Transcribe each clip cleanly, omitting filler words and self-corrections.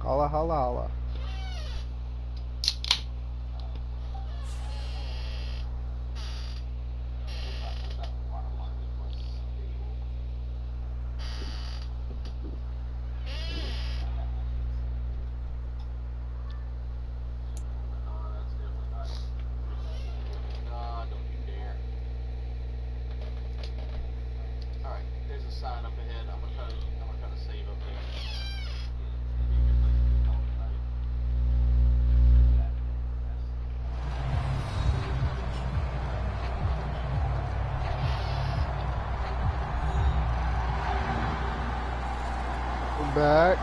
Holla, holla, holla. Back.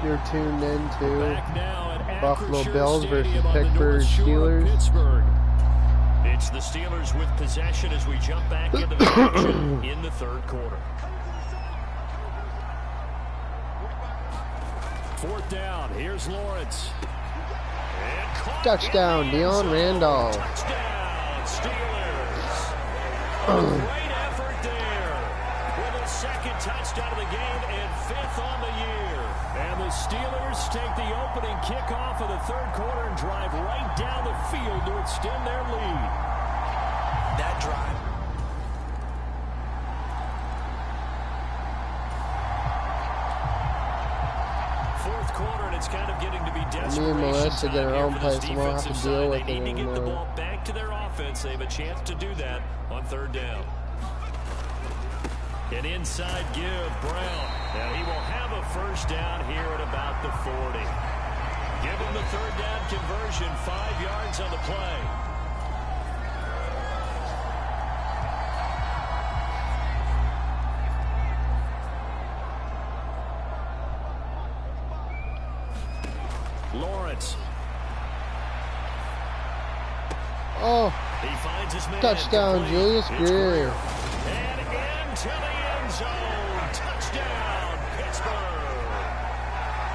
You're tuned into Buffalo Bills versus Pittsburgh Steelers. It's the Steelers with possession as we jump back into the action in the third quarter. Fourth down. Here's Lawrence. Touchdown, Deion Randolph. Touchdown, Steelers. Great effort there. With a second touchdown of the game and fifth on the year. And the Steelers take the opening kickoff of the third quarter and drive right down the field to extend their lead. That drive. Fourth quarter, and it's kind of getting to be desperation. Me and Melissa get our own place, and we'll have to deal with it. They need to get the ball back to their offense. They have a chance to do that on third down. An inside give, Brown. Now he will have a first down here at about the 40. Give him the third down conversion, 5 yards on the play. Lawrence. Oh, he finds his man. Touchdown, Julius Greer. And into the end zone. Touchdown, Pittsburgh.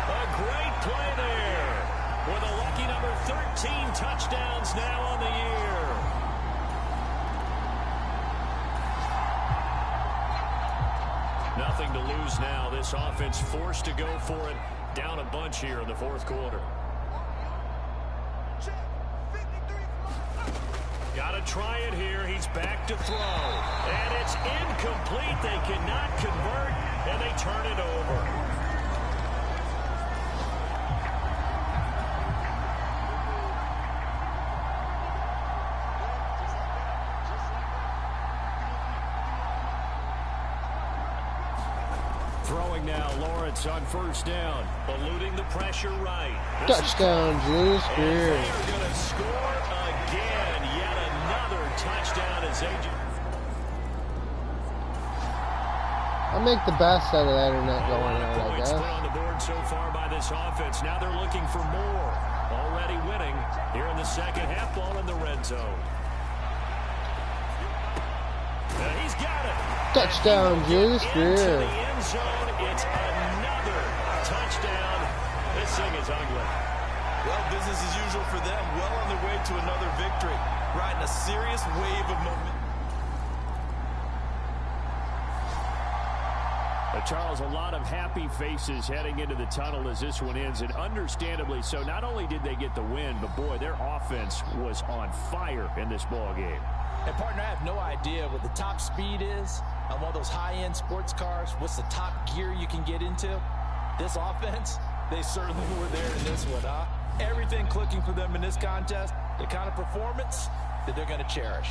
A great play there. With a lucky number 13 touchdowns now on the year. Nothing to lose now. This offense forced to go for it. Down a bunch here in the fourth quarter. Got to try it here. He's back to throw. And it's incomplete. They cannot convert, and they turn it over. Throwing now, Lawrence on first down, eluding the pressure right. Touchdown, Julius Greer. They're going to score again. Yet another touchdown as agent. I'll make the best out of that internet going out, I guess. Put on the board so far by this offense. Now they're looking for more. Already winning here in the second half. Ball in the red zone. And he's got it. Touchdown, Julius Greer. It's another touchdown. This thing is ugly. Well, business as usual for them. Well on their way to another victory. Riding a serious wave of momentum. Charles, a lot of happy faces heading into the tunnel as this one ends, and understandably so. Not only did they get the win, but boy, their offense was on fire in this ball game. And partner, I have no idea what the top speed is on one of those high-end sports cars. What's the top gear you can get into? This offense, they certainly were there in this one, huh? Everything clicking for them in this contest, the kind of performance that they're going to cherish.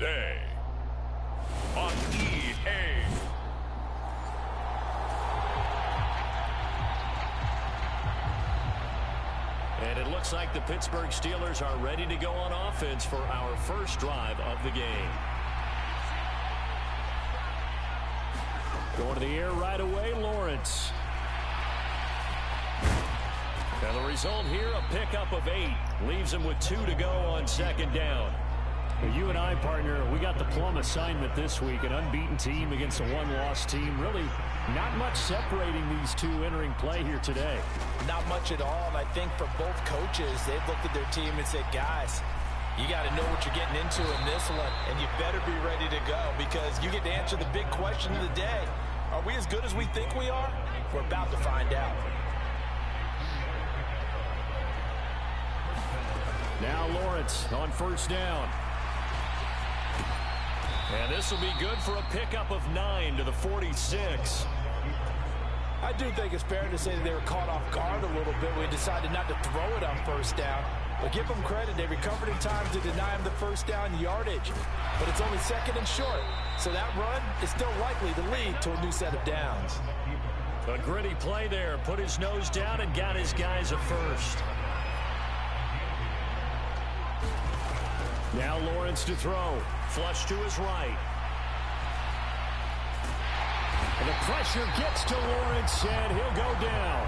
Day on EA. And it looks like the Pittsburgh Steelers are ready to go on offense for our first drive of the game. Going to the air right away, Lawrence. And the result here, a pickup of 8. Leaves him with 2 to go on second down. Well, you and I, partner, we got the plum assignment this week. An unbeaten team against a one-loss team. Really not much separating these two entering play here today. Not much at all. And I think for both coaches, they've looked at their team and said, guys, you got to know what you're getting into in this one, and you better be ready to go because you get to answer the big question of the day. Are we as good as we think we are? We're about to find out. Now Lawrence on first down. And this will be good for a pickup of 9 to the 46. I do think it's fair to say that they were caught off guard a little bit. We decided not to throw it on first down. But give them credit. They recovered in time to deny him the first down yardage. But it's only second and short. So that run is still likely to lead to a new set of downs. A gritty play there. Put his nose down and got his guys a first. Now Lawrence to throw. Flush to his right. And the pressure gets to Lawrence, and he'll go down.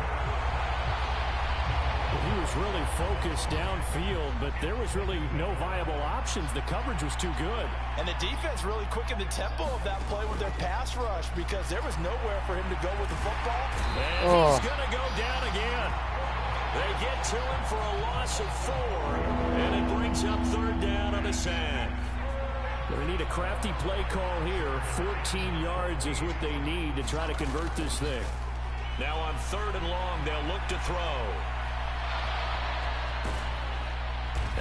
He was really focused downfield, but there was really no viable options. The coverage was too good. And the defense really quickened the tempo of that play with their pass rush because there was nowhere for him to go with the football. And he's going to go down again. They get to him for a loss of 4, and it brings up third down on a sack. They need a crafty play call here. 14 yards is what they need to try to convert this thing. Now on third and long, they'll look to throw.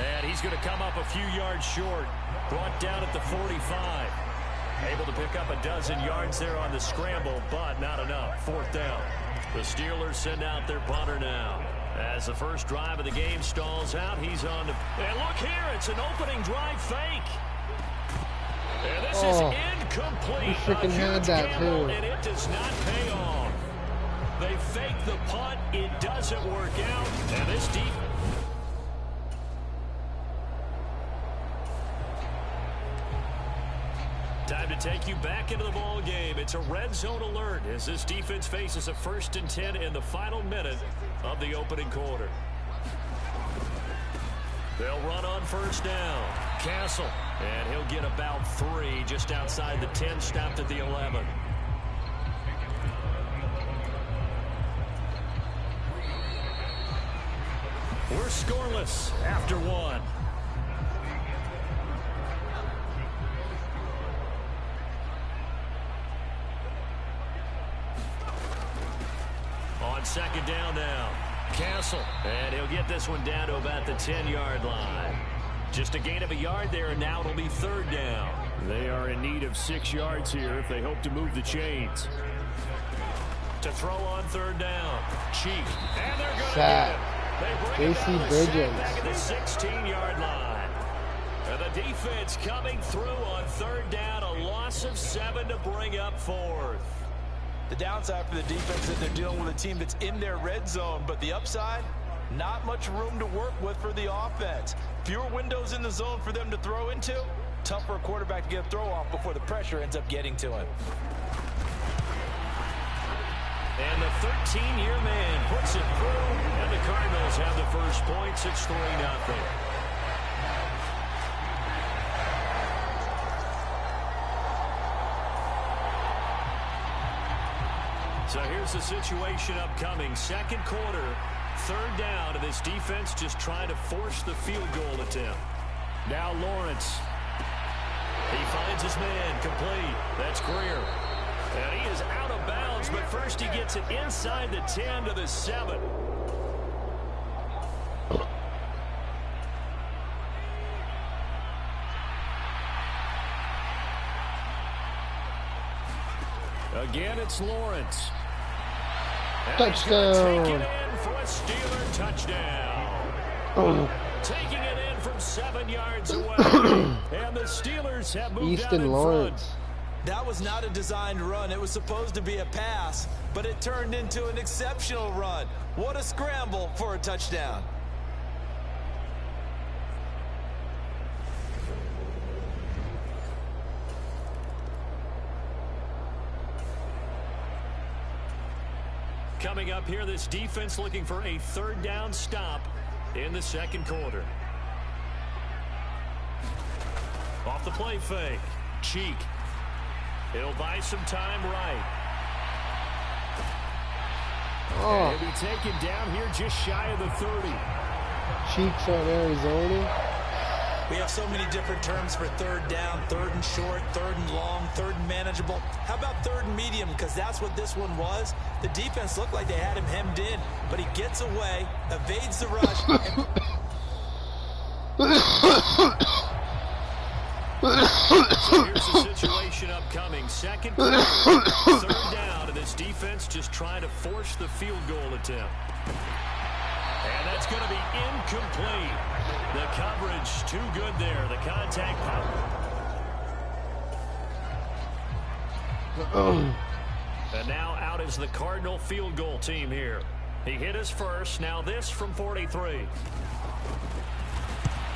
And he's going to come up a few yards short. Brought down at the 45. Able to pick up a dozen yards there on the scramble, but not enough. Fourth down. The Steelers send out their punter now. As the first drive of the game stalls out, he's on to... And look here, it's an opening drive fake. And this is incomplete. You freaking had that too. And it does not pay off. They fake the punt. It doesn't work out. And this deep... Time to take you back into the ball game. It's a red zone alert as this defense faces a 1st and 10 in the final minute of the opening quarter. They'll run on first down. Castle, and he'll get about 3 just outside the 10, stopped at the 11. We're scoreless after 1. On second down now. Castle, and he'll get this one down to about the 10-yard line. Just a gain of a yard there, and now it'll be third down. They are in need of 6 yards here if they hope to move the chains. To throw on third down. Cheek, and they're going to get it. They bring it down to Bridges. back at the 16-yard line. And the defense coming through on third down. A loss of 7 to bring up 4th. The downside for the defense is that they're dealing with a team that's in their red zone, but the upside, not much room to work with for the offense. Fewer windows in the zone for them to throw into. Tough for a quarterback to get a throw off before the pressure ends up getting to him. And the 13-year man puts it through, and the Cardinals have the first points. It's 3-0. So here's the situation upcoming. Second quarter, third down, and this defense just trying to force the field goal attempt. Now Lawrence. He finds his man, complete. That's Greer. And he is out of bounds, but first he gets it inside the 10 to the 7. Again, it's Lawrence. And Touchdown. take it in for a Steeler touchdown. Taking it in from 7 yards away. And the Steelers have moved out in Lawrence. front. That was not a designed run. It was supposed to be a pass, but it turned into an exceptional run. What a scramble for a touchdown. Coming up here, this defense looking for a 3rd down stop in the 2nd quarter. Off the play fake. Cheek. He'll buy some time right. Oh. And he'll be taken down here just shy of the 30. Cheeks on Arizona. We have so many different terms for 3rd down, 3rd and short, 3rd and long, 3rd and manageable. How about 3rd and medium? Because that's what this one was. The defense looked like they had him hemmed in, but he gets away, evades the rush. So here's the situation upcoming. 2nd quarter, 3rd down, and this defense just trying to force the field goal attempt. And that's going to be incomplete. The coverage too good there. The contact power. And now out is the Cardinal field goal team here. He hit his first. Now this from 43.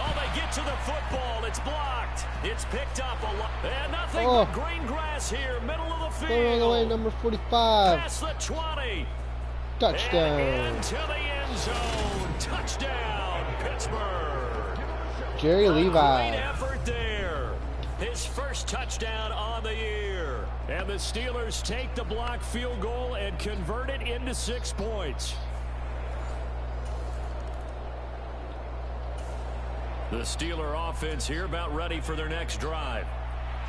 Oh, they get to the football. It's blocked. It's picked up a lot. And nothing but green grass here. Middle of the field. Going all the way, number 45. Past the 20. Touchdown. And into the end zone. Touchdown, Pittsburgh. Jerry Levi. Great effort there. His first touchdown on the year. And the Steelers take the blocked field goal and convert it into 6 points. The Steeler offense here about ready for their next drive.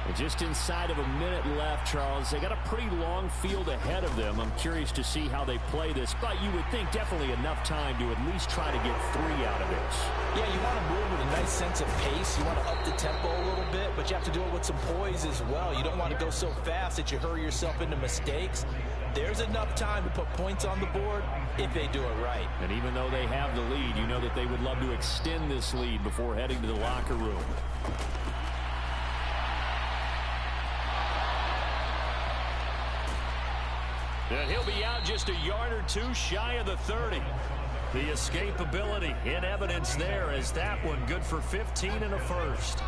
And just inside of a minute left, Charles. They got a pretty long field ahead of them. I'm curious to see how they play this, but you would think definitely enough time to at least try to get 3 out of this. Yeah, you want to move with a nice sense of pace. You want to up the tempo a little bit, but you have to do it with some poise as well. You don't want to go so fast that you hurry yourself into mistakes. There's enough time to put points on the board if they do it right. And even though they have the lead, you know that they would love to extend this lead before heading to the locker room. And he'll be out just a yard or 2 shy of the 30. The escapability in evidence there as that one good for 15 and a first.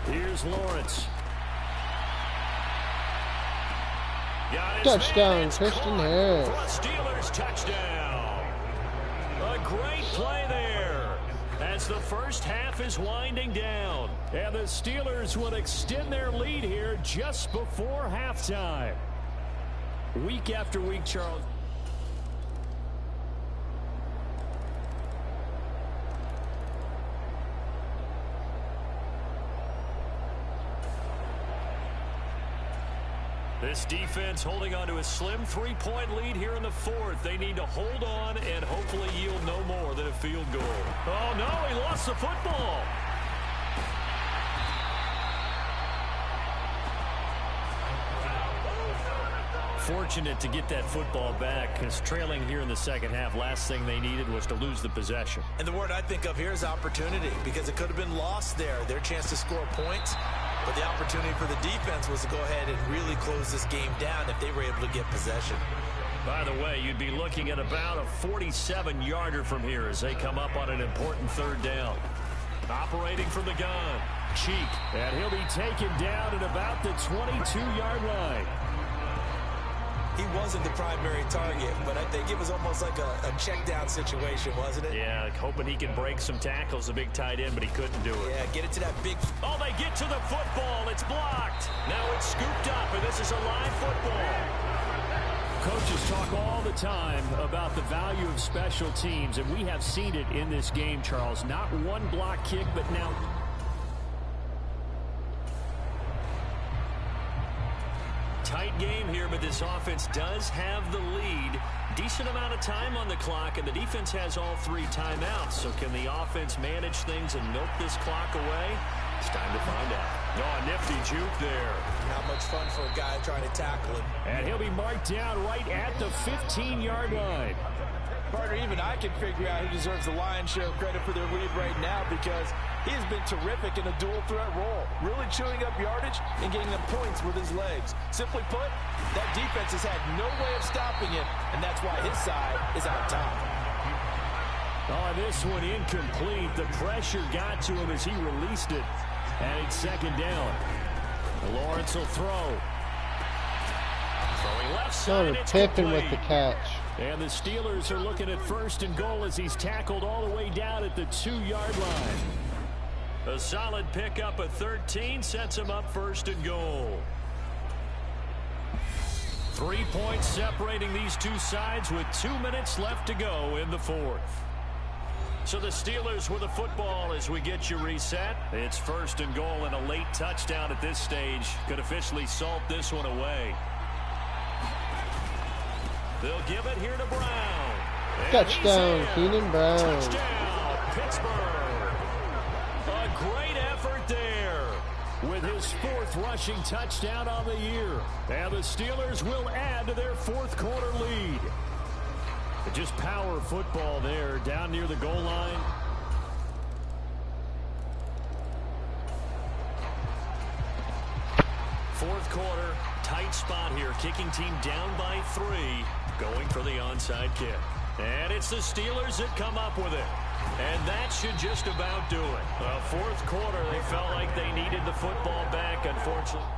Here's Lawrence. Touchdown, Christian Harris. For a Steelers touchdown. A great play there as the first half is winding down. And the Steelers will extend their lead here just before halftime. Week after week, Charles. This defense holding on to a slim 3-point lead here in the 4th. They need to hold on and hopefully yield no more than a field goal. Oh, no, he lost the football. Fortunate to get that football back because trailing here in the second half, last thing they needed was to lose the possession. And the word I think of here is opportunity, because it could have been lost there. Their chance to score points. But the opportunity for the defense was to go ahead and really close this game down if they were able to get possession. By the way, you'd be looking at about a 47-yarder from here as they come up on an important 3rd down. Operating from the gun, Cheek. And he'll be taken down at about the 22-yard line. He wasn't the primary target, but I think it was almost like a check-down situation, wasn't it? Yeah, hoping he can break some tackles, a big tight end, but he couldn't do it. Yeah, get it to that big... Oh, they get to the football. It's blocked. Now it's scooped up, and this is a live football. Coaches talk all the time about the value of special teams, and we have seen it in this game, Charles. Not one block kick, but now... Tight game here, but this offense does have the lead. Decent amount of time on the clock, and the defense has all 3 timeouts. So can the offense manage things and milk this clock away? It's time to find out. Oh, a nifty juke there. Not much fun for a guy trying to tackle him. And he'll be marked down right at the 15-yard line. Partner, even I can figure out who deserves the lion's share of credit for their lead right now because he has been terrific in a dual threat role, really chewing up yardage and getting them points with his legs. Simply put, that defense has had no way of stopping him, and that's why his side is on top. Oh, this one incomplete. The pressure got to him as he released it. And it's second down. Lawrence will throw. Throwing left side, it's Pippen complete. with the catch. And the Steelers are looking at first and goal as he's tackled all the way down at the 2-yard line. A solid pickup at 13 sets him up first and goal. 3 points separating these two sides with 2 minutes left to go in the fourth. So the Steelers with the football as we get you reset. It's first and goal, and a late touchdown at this stage could officially salt this one away. They'll give it here to Brown. And Touchdown, Keenan Brown. Touchdown, Pittsburgh. A great effort there with his 4th rushing touchdown on the year. And the Steelers will add to their fourth quarter lead. Just power football there down near the goal line. Fourth quarter, tight spot here. Kicking team down by 3, going for the onside kick. And it's the Steelers that come up with it. And that should just about do it. Well, fourth quarter, they felt like they needed the football back, unfortunately.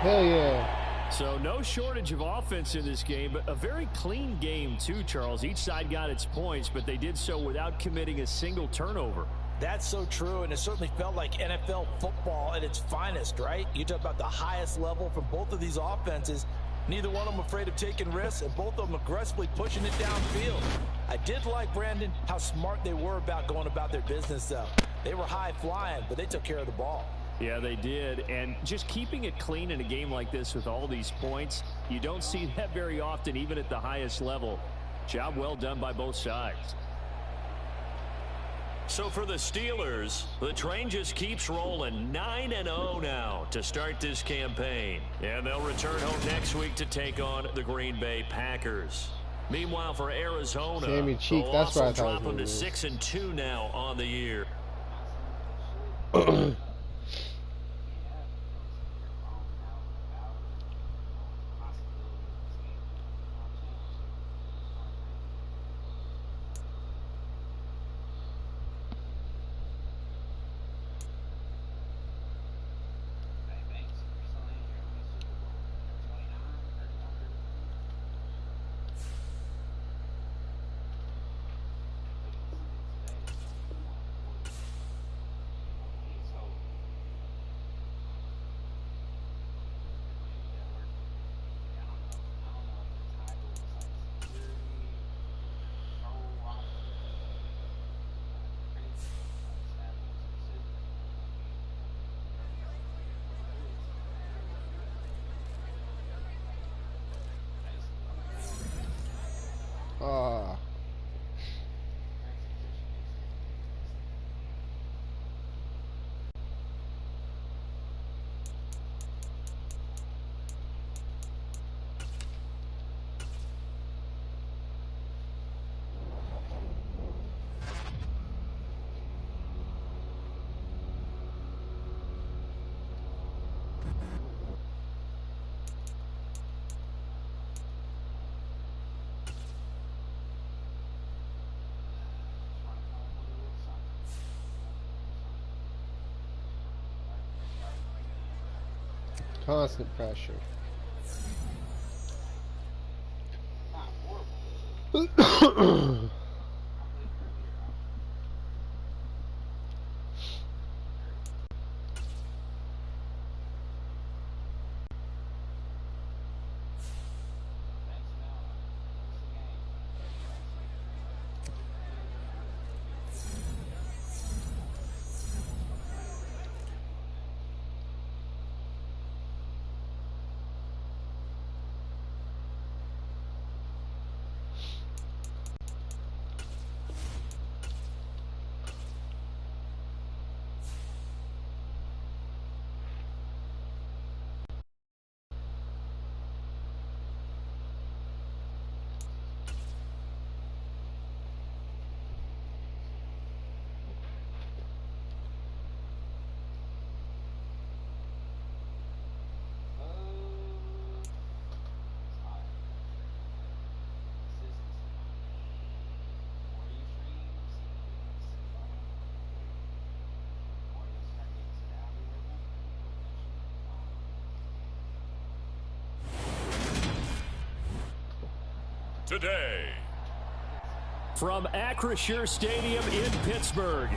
Hell yeah. So no shortage of offense in this game, but a very clean game too, Charles. Each side got its points, but they did so without committing a single turnover. That's so true, and it certainly felt like NFL football at its finest, right? You talk about the highest level from both of these offenses. Neither one of them afraid of taking risks, and both of them aggressively pushing it downfield. I did like, Brandon, how smart they were about going about their business, though. They were high-flying, but they took care of the ball. Yeah, they did. And just keeping it clean in a game like this with all these points, you don't see that very often, even at the highest level. Job well done by both sides. So for the Steelers, the train just keeps rolling 9-0 now to start this campaign. And they'll return home next week to take on the Green Bay Packers. Meanwhile, for Arizona, Sammy Cheek, they'll that's also what I thought drop it them to was. 6-2 now on the year. Ah. Constant pressure. today. From Acrisure Stadium in Pittsburgh.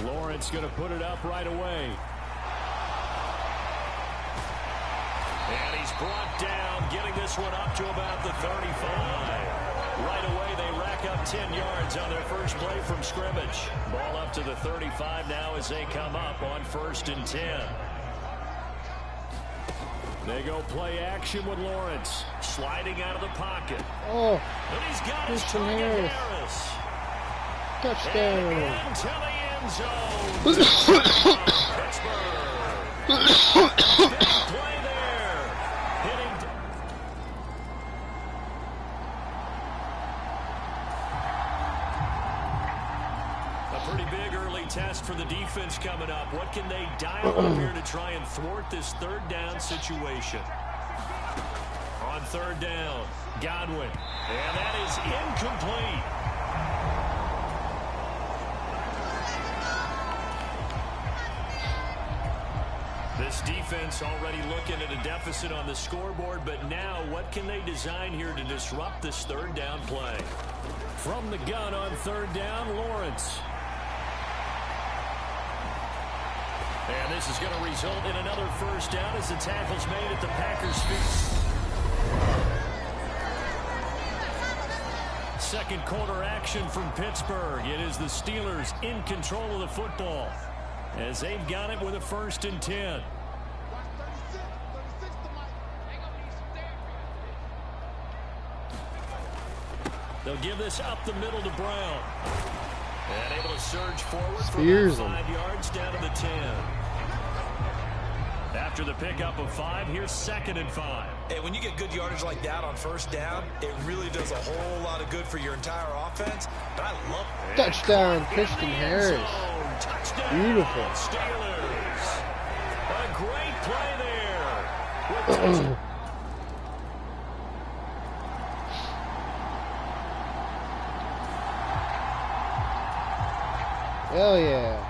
Lawrence going to put it up right away. And he's brought down, getting this one up to about the 35. Right away, they rack up 10 yards on their first play from scrimmage. Ball up to the 35 now as they come up on 1st and 10. They go play action with Lawrence. Sliding out of the pocket. Oh, And he's got his Christian target, Harris. Harris. Touchdown. And into the end zone. Pittsburgh. Big play there. Hitting. A pretty big early test for the defense coming up. What can they dial up here to try and thwart this 3rd down situation? On 3rd down, Godwin. And that is incomplete. This defense already looking at a deficit on the scoreboard, but now what can they design here to disrupt this 3rd down play? From the gun on 3rd down, Lawrence. And this is going to result in another 1st down as the tackle's made at the Packers' feet. 2nd quarter action from Pittsburgh. It is the Steelers in control of the football as they've got it with a 1st and 10. They'll give this up the middle to Brown. And able to surge forward for about 5 yards down to the 10. After the pickup of 5, here's 2nd and 5. Hey, when you get good yardage like that on 1st down, it really does a whole lot of good for your entire offense. But I love it. Touchdown, Christian Harris. Touchdown, Beautiful. Steelers. A great play there. Hell yeah.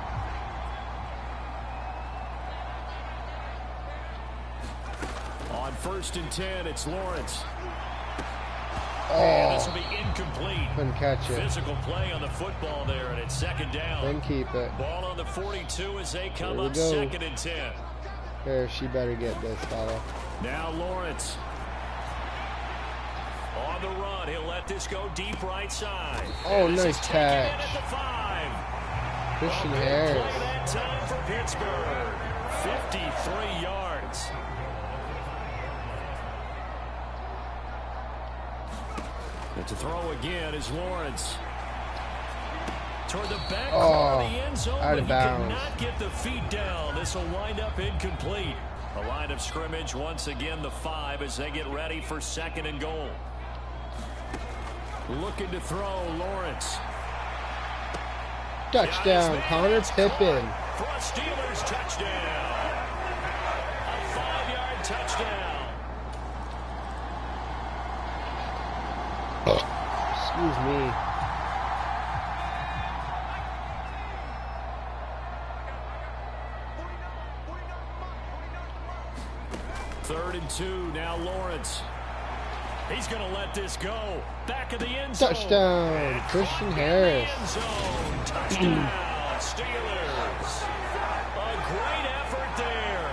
On 1st and 10, it's Lawrence. And this Oh, will be incomplete. couldn't catch it. Physical play on the football there, and it's 2nd down. Couldn't keep it. Ball on the 42 as they come There we up go. 2nd and 10. Here, she better get this, fella. Now Lawrence. On the run, he'll let this go deep right side. Oh, And this nice is taken in catch. at the 5. Christian A big Harris. play that time for Pittsburgh. 53 yards. And to throw again is Lawrence. Toward the back Oh, corner of the end zone, out but of he bounds. cannot get the feet down. This will wind up incomplete. A line of scrimmage once again, the 5 as they get ready for 2nd and goal. Looking to throw, Lawrence. Touchdown, Connor Pippen. For a Steelers touchdown. A 5-yard touchdown. Excuse me. Third and 2, now Lawrence. He's going to let this go. Back of the end zone. Touchdown, And Christian caught in the Harris. end zone. Touchdown, Steelers. A great effort there.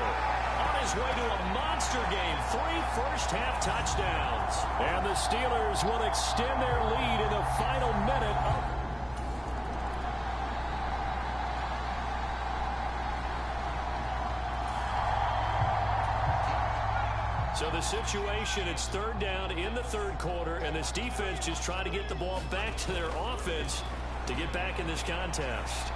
On his way to a monster game. 3 first-half touchdowns. And the Steelers will extend their lead in the final minute of So the situation, it's 3rd down in the 3rd quarter, and this defense just trying to get the ball back to their offense to get back in this contest.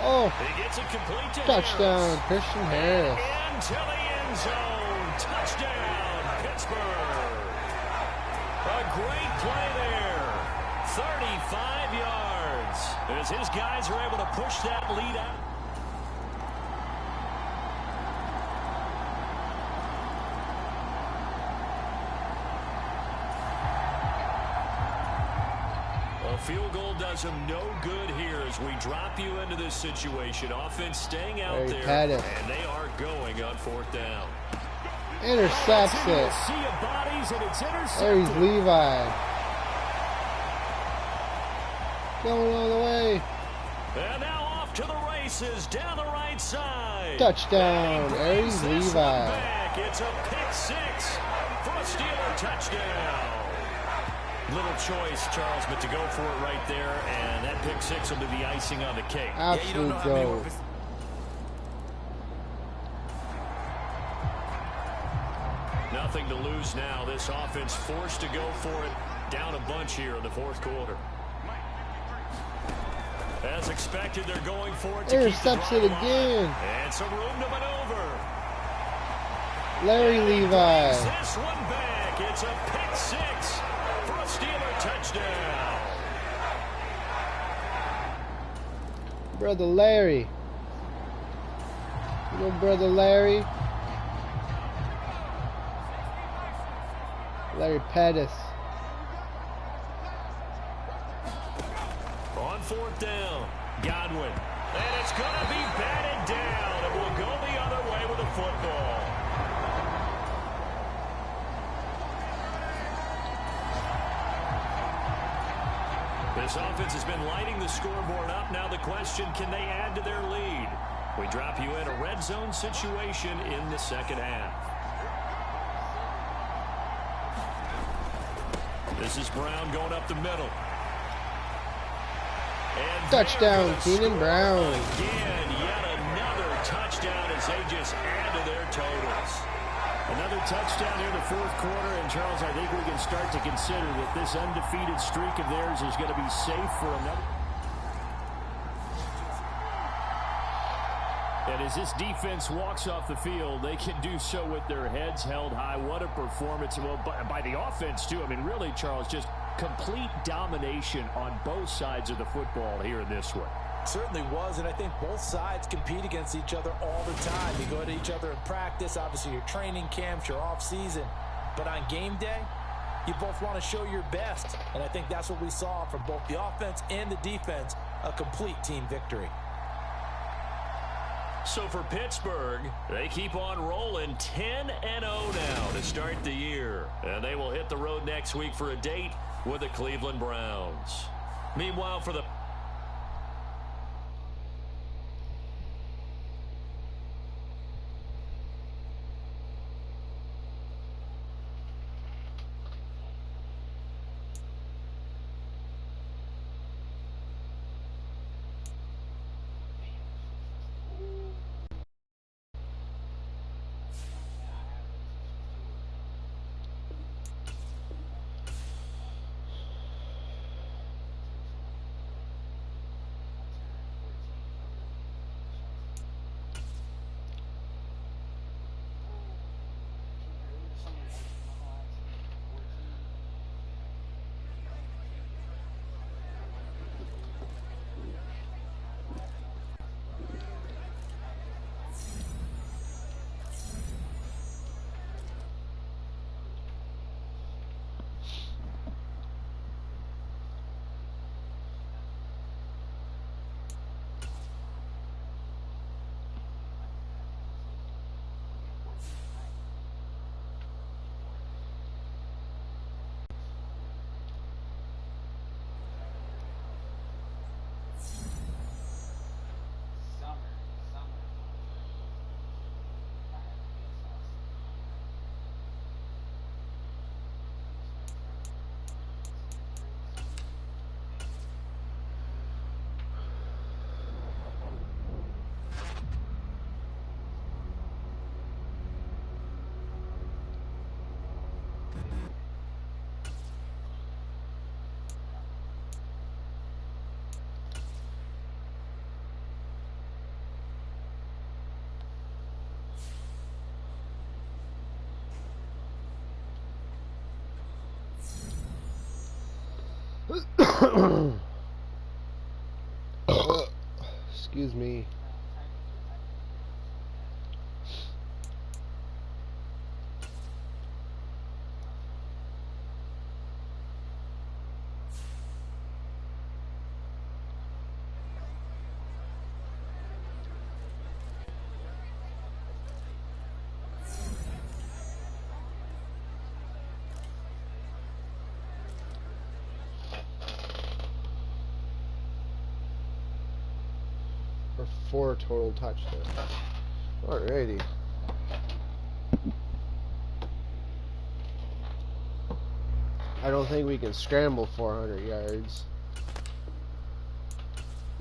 Oh, He gets it complete to touchdown, Harris. Christian Harris. Into the end zone. Touchdown, Pittsburgh. A great play there. 35 yards. As his guys are able to push that lead out. A field goal does them no good here as we drop you into this situation. Offense staying out there, and they are going on 4th down. Intercepts it. There's Levi. Going all the way. And now off to the races down the right side. Touchdown, Aries Levi. It's a pick 6 for a Steeler touchdown. Little choice, Charles, but to go for it right there, and that pick 6 will be the icing on the cake. Absolute goal. Nothing to lose now. This offense forced to go for it. Down a bunch here in the 4th quarter. As expected, they're going for it. Intercepts it again. And some room to maneuver. Larry Levi. This one back. It's a pick 6 for a Steeler touchdown. Brother Larry. Little brother Larry. Larry Pettis. On 4th down, Godwin. And it's going to be batted down. It will go the other way with the football. This offense has been lighting the scoreboard up. Now the question, can they add to their lead? We drop you in a red zone situation in the 2nd half. This is Brown going up the middle. And touchdown, Keenan Brown. Again, yet another touchdown as they just add to their totals. Another touchdown here in the 4th quarter, and Charles, I think we can start to consider that this undefeated streak of theirs is going to be safe for another. And as this defense walks off the field, they can do so with their heads held high. What a performance. Well, by the offense, too. I mean, really, Charles, just complete domination on both sides of the football here in this one. Certainly was, and I think both sides compete against each other all the time. You go at each other in practice, obviously your training camps, your off-season. But on game day, you both want to show your best. And I think that's what we saw from both the offense and the defense, a complete team victory. So for Pittsburgh, they keep on rolling 10-0 now to start the year. And they will hit the road next week for a date with the Cleveland Browns. Meanwhile, for the excuse me. for 4 total touchdowns. Alrighty. I don't think we can scramble 400 yards.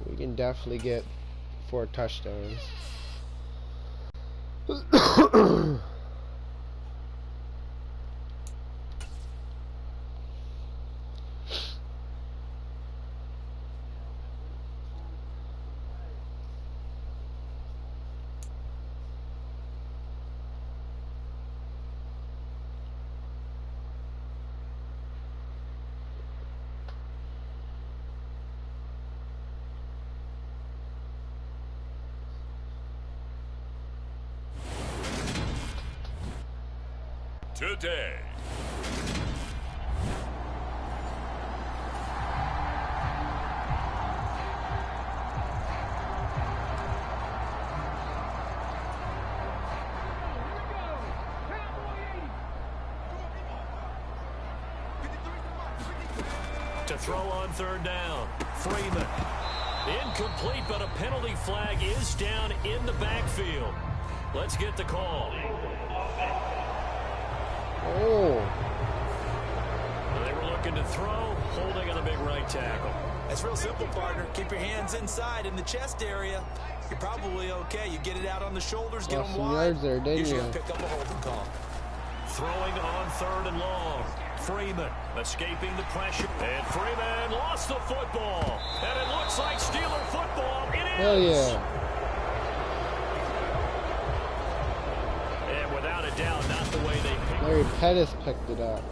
We can definitely get 4 touchdowns. Today. To throw on 3rd down. Freeman. Incomplete, but a penalty flag is down in the backfield. Let's get the call. Oh. They were looking to throw, holding on the big right tackle. That's real simple, partner. Keep your hands inside in the chest area. You're probably okay. You get it out on the shoulders, get them wide. Yards there, didn't Usually you? pick up a holding call. Throwing on 3rd and long. Freeman escaping the pressure. And Freeman lost the football. And it looks like Steeler football. It is. Hell yeah. And without a doubt, not the way they picked it. Larry Pettis picked it up.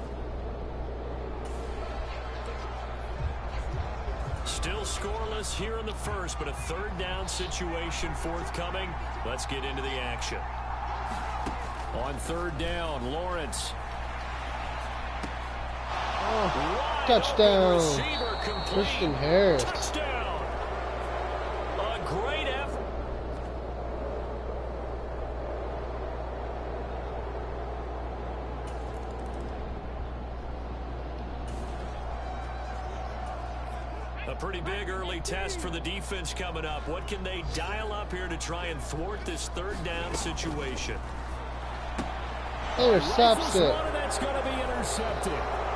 Still scoreless here in the first, but a 3rd down situation forthcoming. Let's get into the action. On 3rd down, Lawrence. Oh, touchdown. Christian Harris. Touchdown. A great effort. A pretty big early test for the defense coming up. What can they dial up here to try and thwart this 3rd down situation? Intercepts it. That's going to be intercepted.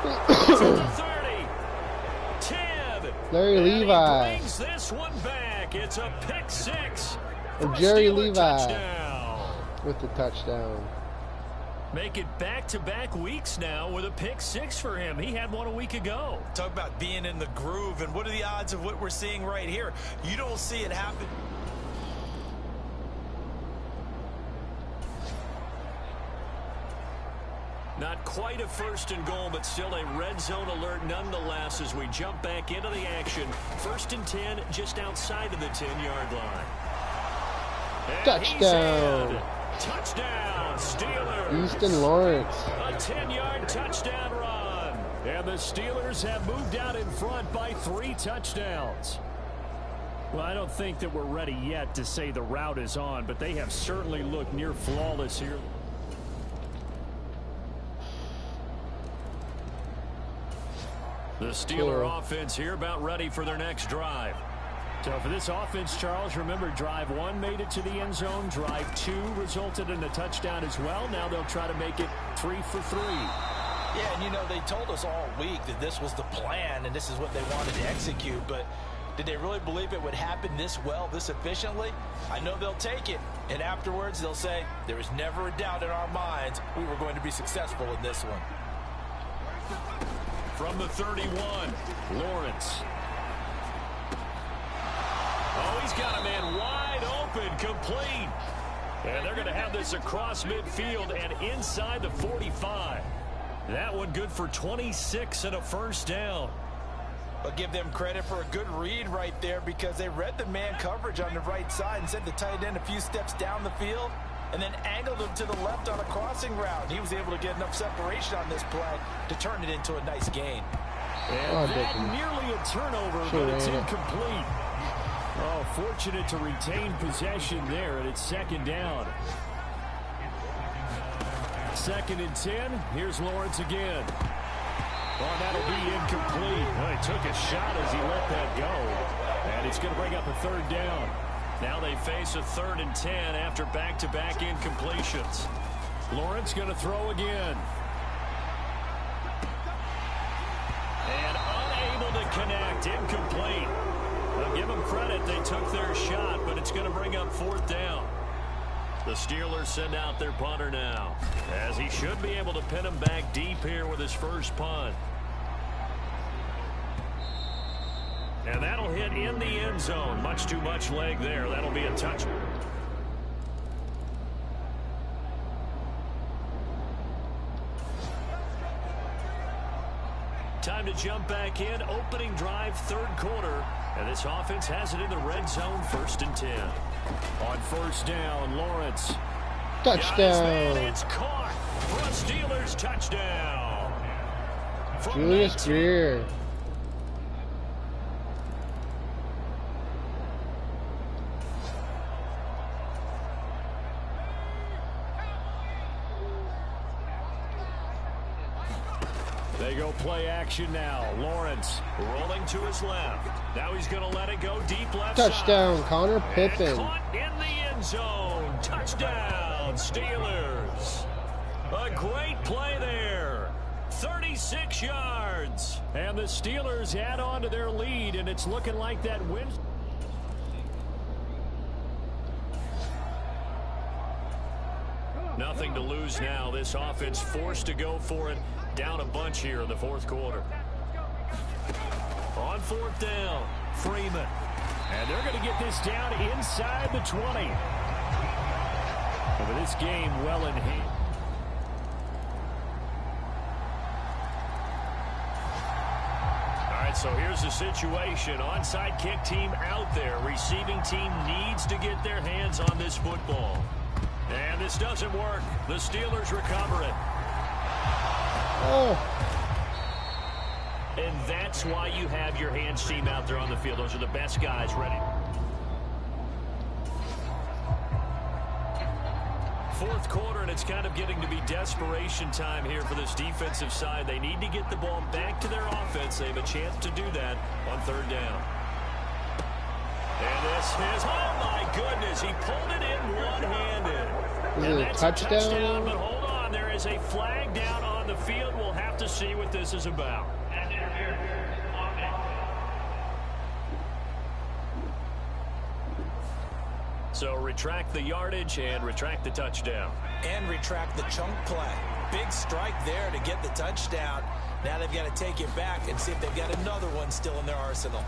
It's at the 30. 10. Larry And Levi. he brings this one back. It's a pick 6. Or for a Jerry Steeler Levi. touchdown. With the touchdown. Make it back-to-back weeks now with a pick 6 for him. He had one a week ago. Talk about being in the groove, and what are the odds of what we're seeing right here? You don't see it happen. Not quite a 1st and goal, but still a red zone alert nonetheless as we jump back into the action. 1st and 10, just outside of the 10-yard line. And Touchdown. Touchdown, Steelers. Easton Lawrence. A 10-yard touchdown run. And the Steelers have moved out in front by 3 touchdowns. Well, I don't think that we're ready yet to say the route is on, but they have certainly looked near flawless here. The Steeler offense here about ready for their next drive. So for this offense, Charles, remember drive 1 made it to the end zone. Drive 2 resulted in a touchdown as well. Now they'll try to make it 3 for 3. Yeah, and you know, they told us all week that this was the plan and this is what they wanted to execute, but did they really believe it would happen this well, this efficiently? I know they'll take it, and afterwards they'll say, there was never a doubt in our minds we were going to be successful in this one. From the 31, Lawrence. Oh, he's got a man wide open, complete. And they're going to have this across midfield and inside the 45. That one good for 26 and a 1st down. But give them credit for a good read right there because they read the man coverage on the right side and sent the tight end a few steps down the field and then angled him to the left on a crossing route. He was able to get enough separation on this play to turn it into a nice gain. And that nearly a turnover, but it's incomplete. Oh, fortunate to retain possession there, and it's 2nd down. 2nd and 10. Here's Lawrence again. Oh, that'll be incomplete. Oh, he took a shot as he let that go. And it's going to bring up a 3rd down. Now they face a 3rd and 10 after back-to-back incompletions. Lawrence going to throw again. And unable to connect. Incomplete. I'll give them credit. They took their shot, but it's going to bring up 4th down. The Steelers send out their punter now, as he should be able to pin him back deep here with his first punt. And that'll hit in the end zone. Much too much leg there. That'll be a touch. Time to jump back in. Opening drive, 3rd quarter. And this offense has it in the red zone, 1st and 10. On 1st down, Lawrence. Touchdown. It's caught for a Steelers touchdown. Julius Greer. They go play action now. Lawrence rolling to his left. Now he's going to let it go deep left Touchdown, side. Connor Pippen. And caught in the end zone. Touchdown, Steelers. A great play there. 36 yards. And the Steelers add on to their lead, and it's looking like that win. Nothing to lose now. This offense forced to go for it. Down a bunch here in the 4th quarter. On 4th down, Freeman. And they're going to get this down inside the 20. Over this game well in hand. All right, so here's the situation. Onside kick team out there. Receiving team needs to get their hands on this football. And this doesn't work. The Steelers recover it. Oh. And that's why you have your hands team out there on the field. Those are the best guys ready. 4th quarter, and it's kind of getting to be desperation time here for this defensive side. They need to get the ball back to their offense. They have a chance to do that on 3rd down. And this is, oh my goodness, he pulled it in one-handed. Is it a touchdown? But hold on, there is a flag down on the field. We'll have to see what this is about. So retract the yardage and retract the touchdown. And retract the chunk play. Big strike there to get the touchdown. Now they've got to take it back and see if they've got another one still in their arsenal.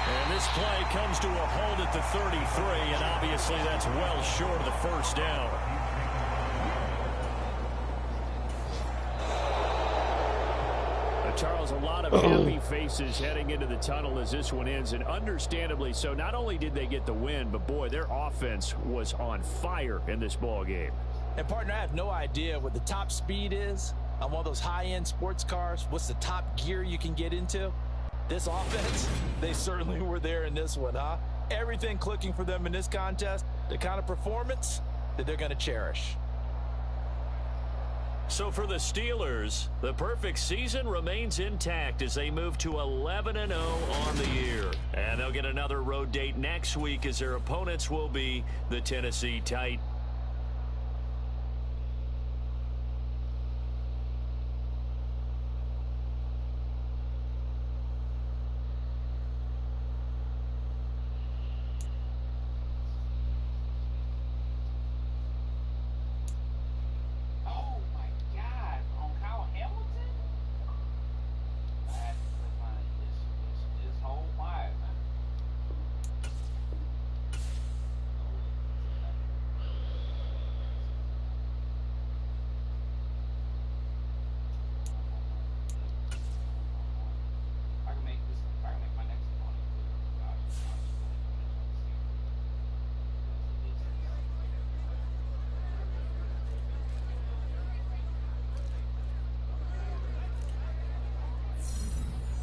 And this play comes to a halt at the 33, and obviously that's well short of the 1st down. Charles, a lot of happy faces heading into the tunnel as this one ends, and understandably so. Not only did they get the win, but boy, their offense was on fire in this ball game. And partner, I have no idea what the top speed is on one of those high-end sports cars. What's the top gear you can get into? This offense, they certainly were there in this one, huh? Everything clicking for them in this contest, the kind of performance that they're going to cherish. So for the Steelers, the perfect season remains intact as they move to 11-0 on the year. And they'll get another road date next week as their opponents will be the Tennessee Titans.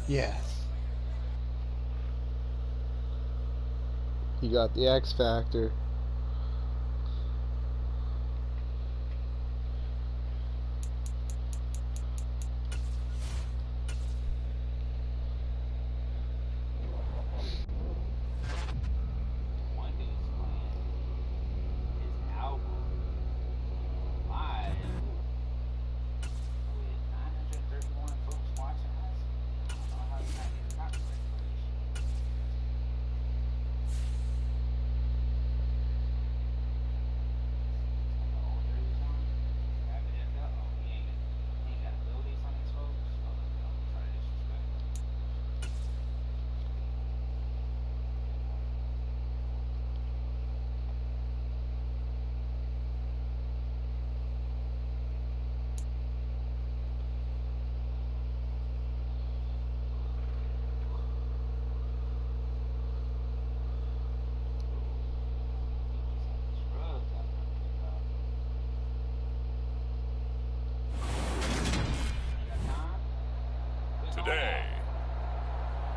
Yes. You got the X Factor.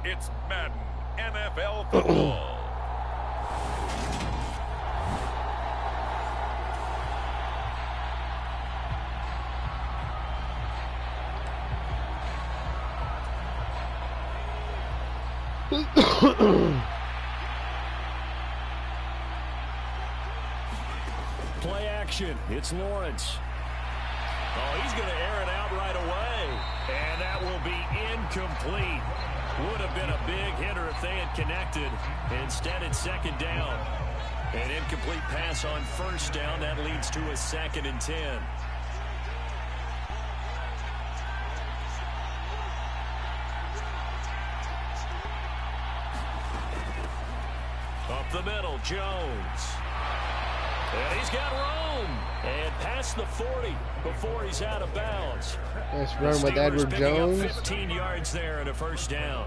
It's Madden NFL football. Play action. It's Lawrence. Oh, he's going to air it out right away. And that will be incomplete. Would have been a big hitter if they had connected. Instead, it's second down. An incomplete pass on first down. That leads to a 2nd and 10. Up the middle, Jones. And he's got room. And past the 40 before he's out of bounds. Nice run with Edward Jones. 15 yards there and a first down.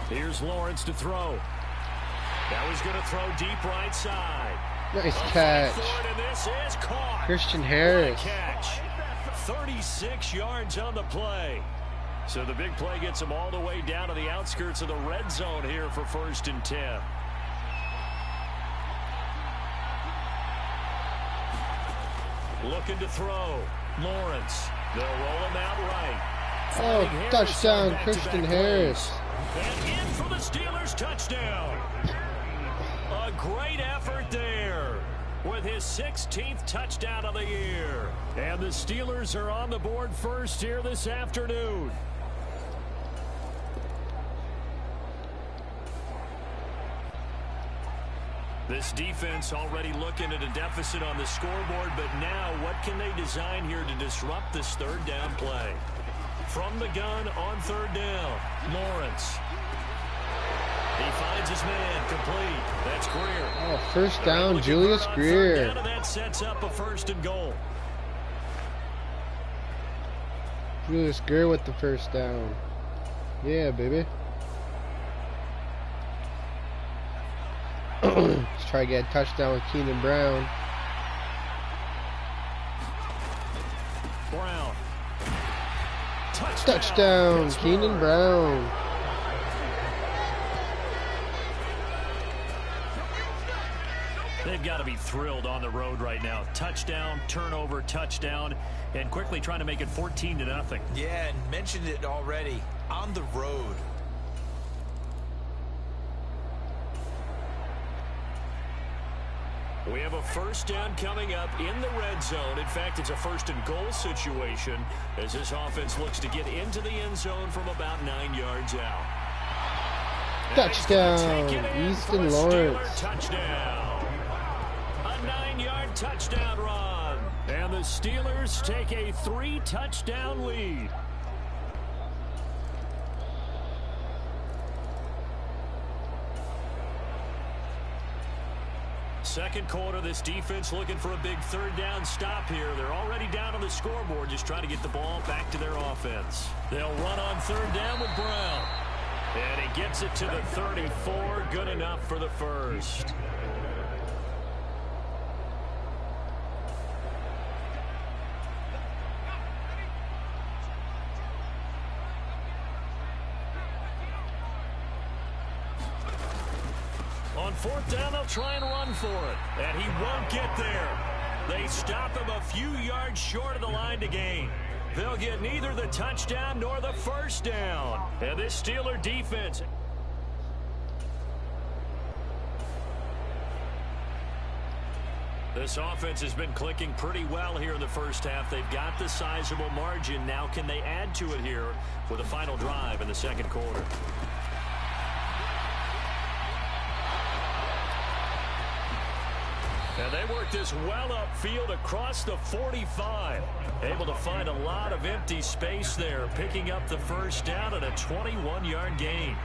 Here's Lawrence to throw. Now he's going to throw deep right side. Nice catch. And this is caught. Christian Harris. What a catch. 36 yards on the play. So the big play gets him all the way down to the outskirts of the red zone here for 1st and 10. Looking to throw. Lawrence. They'll roll him out right. Oh, touchdown, Christian Harris. And in for the Steelers touchdown. A great effort there with his 16th touchdown of the year. And the Steelers are on the board first here this afternoon. This defense already looking at a deficit on the scoreboard, but now what can they design here to disrupt this 3rd down play? From the gun on 3rd down, Lawrence. He finds his man, complete. That's Greer. Oh, first down, Julius Greer. Down, and that sets up a 1st and goal. Julius Greer with the first down. Yeah, baby. Let's try to get a touchdown with Keenan Brown. Brown. Touchdown, Keenan Brown. They've got to be thrilled on the road right now. Touchdown, turnover, touchdown, and quickly trying to make it 14-0. Yeah, and mentioned it already. On the road. We have a first down coming up in the red zone. In fact, it's a 1st and goal situation as this offense looks to get into the end zone from about 9 yards out. Touchdown, Easton Lawrence. Touchdown. A 9-yard touchdown run. And the Steelers take a 3-touchdown lead. Second quarter, this defense looking for a big 3rd down stop here. They're already down on the scoreboard, just trying to get the ball back to their offense. They'll run on 3rd down with Brown. And he gets it to the 34. Good enough for the first. On 4th down, they'll try and run for it. And he won't get there. They stop him a few yards short of the line to gain. They'll get neither the touchdown nor the first down. And this Steeler defense. This offense has been clicking pretty well here in the first half. They've got the sizable margin. Now can they add to it here with a final drive in the second quarter? And they work this well upfield across the 45. Able to find a lot of empty space there, picking up the first down and a 21-yard gain.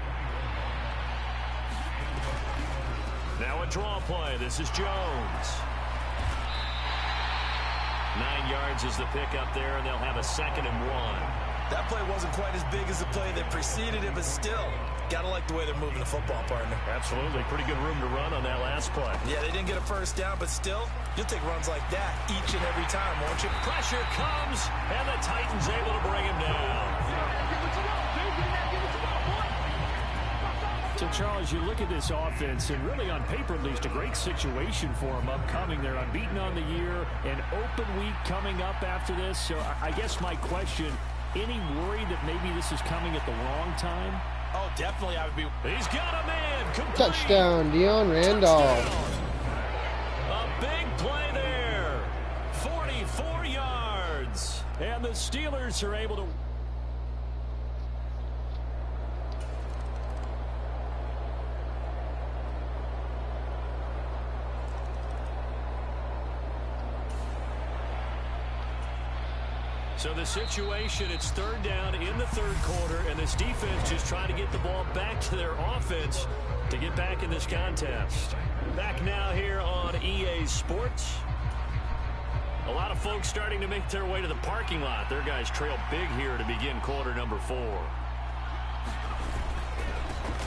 Now a draw play. This is Jones. 9 yards is the pickup there, and they'll have a 2nd and 1. That play wasn't quite as big as the play that preceded it, but still, gotta like the way they're moving the football, partner. Absolutely. Pretty good room to run on that last play. Yeah, they didn't get a first down, but still, you'll take runs like that each and every time, won't you? Pressure comes, and the Titans able to bring him down. So, Charles, you look at this offense, and really on paper, at least, a great situation for them upcoming. They're unbeaten on the year, an open week coming up after this. So I guess my question, any worry that maybe this is coming at the wrong time? Oh, definitely I would be. He's got a man. Complete. Touchdown, Deion Randolph. Touchdown. A big play there. 44 yards. And the Steelers are able to... So the situation, it's third down in the third quarter, and this defense just trying to get the ball back to their offense to get back in this contest. Back now here on EA Sports. A lot of folks starting to make their way to the parking lot. Their guys trail big here to begin quarter number 4.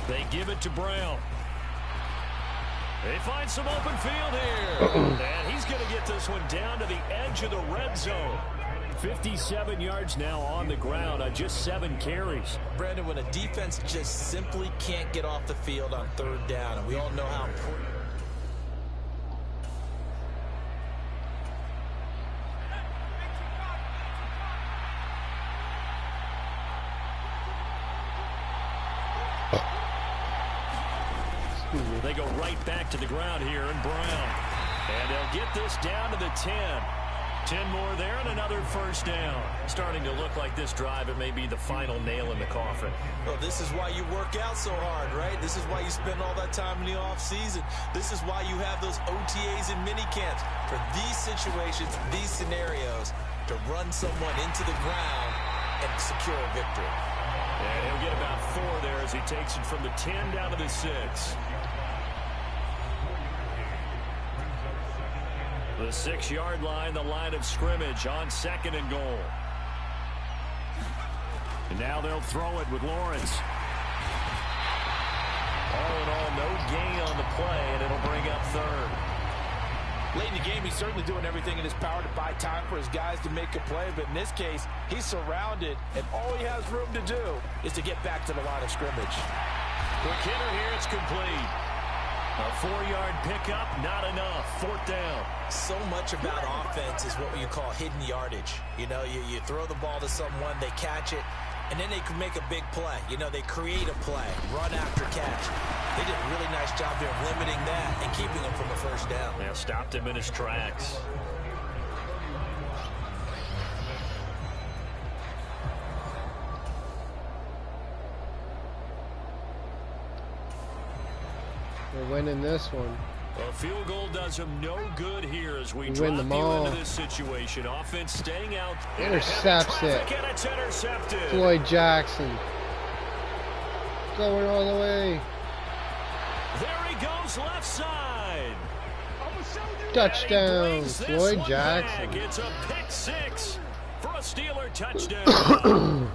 They give it to Brown. They find some open field here. And he's going to get this one down to the edge of the red zone. 57 yards now on the ground on just 7 carries. Brandon, when a defense just simply can't get off the field on third down, and we all know how important. They go right back to the ground here in Brown. And they'll get this down to the 10. 10 more there and another first down. Starting to look like this drive, it may be the final nail in the coffin. Well, this is why you work out so hard, right? This is why you spend all that time in the offseason. This is why you have those OTAs and mini camps. For these situations, these scenarios, to run someone into the ground and secure a victory. And he'll get about 4 there as he takes it from the 10 down to the 6. The 6-yard line, the line of scrimmage on 2nd and goal. And now they'll throw it with Lawrence. All in all, no gain on the play, and it'll bring up 3rd. Late in the game, he's certainly doing everything in his power to buy time for his guys to make a play. But in this case, he's surrounded, and all he has room to do is to get back to the line of scrimmage. Quick hitter here, it's complete. A 4-yard pickup, not enough. 4th down. So much about offense is what you call hidden yardage. You know, you throw the ball to someone, they catch it, and then they can make a big play. You know, they create a play, run after catch. They did a really nice job there of limiting that and keeping him from a first down. Yeah, stopped him in his tracks. We're winning this one. A field goal does him no good here as we win drop them you all. into this situation. Offense staying out. Intercepts it. And it's intercepted. Floyd Jackson. Going all the way. There he goes left side. Touchdown, Brings this Floyd one Jackson. back. It's a pick 6 for a Steeler touchdown.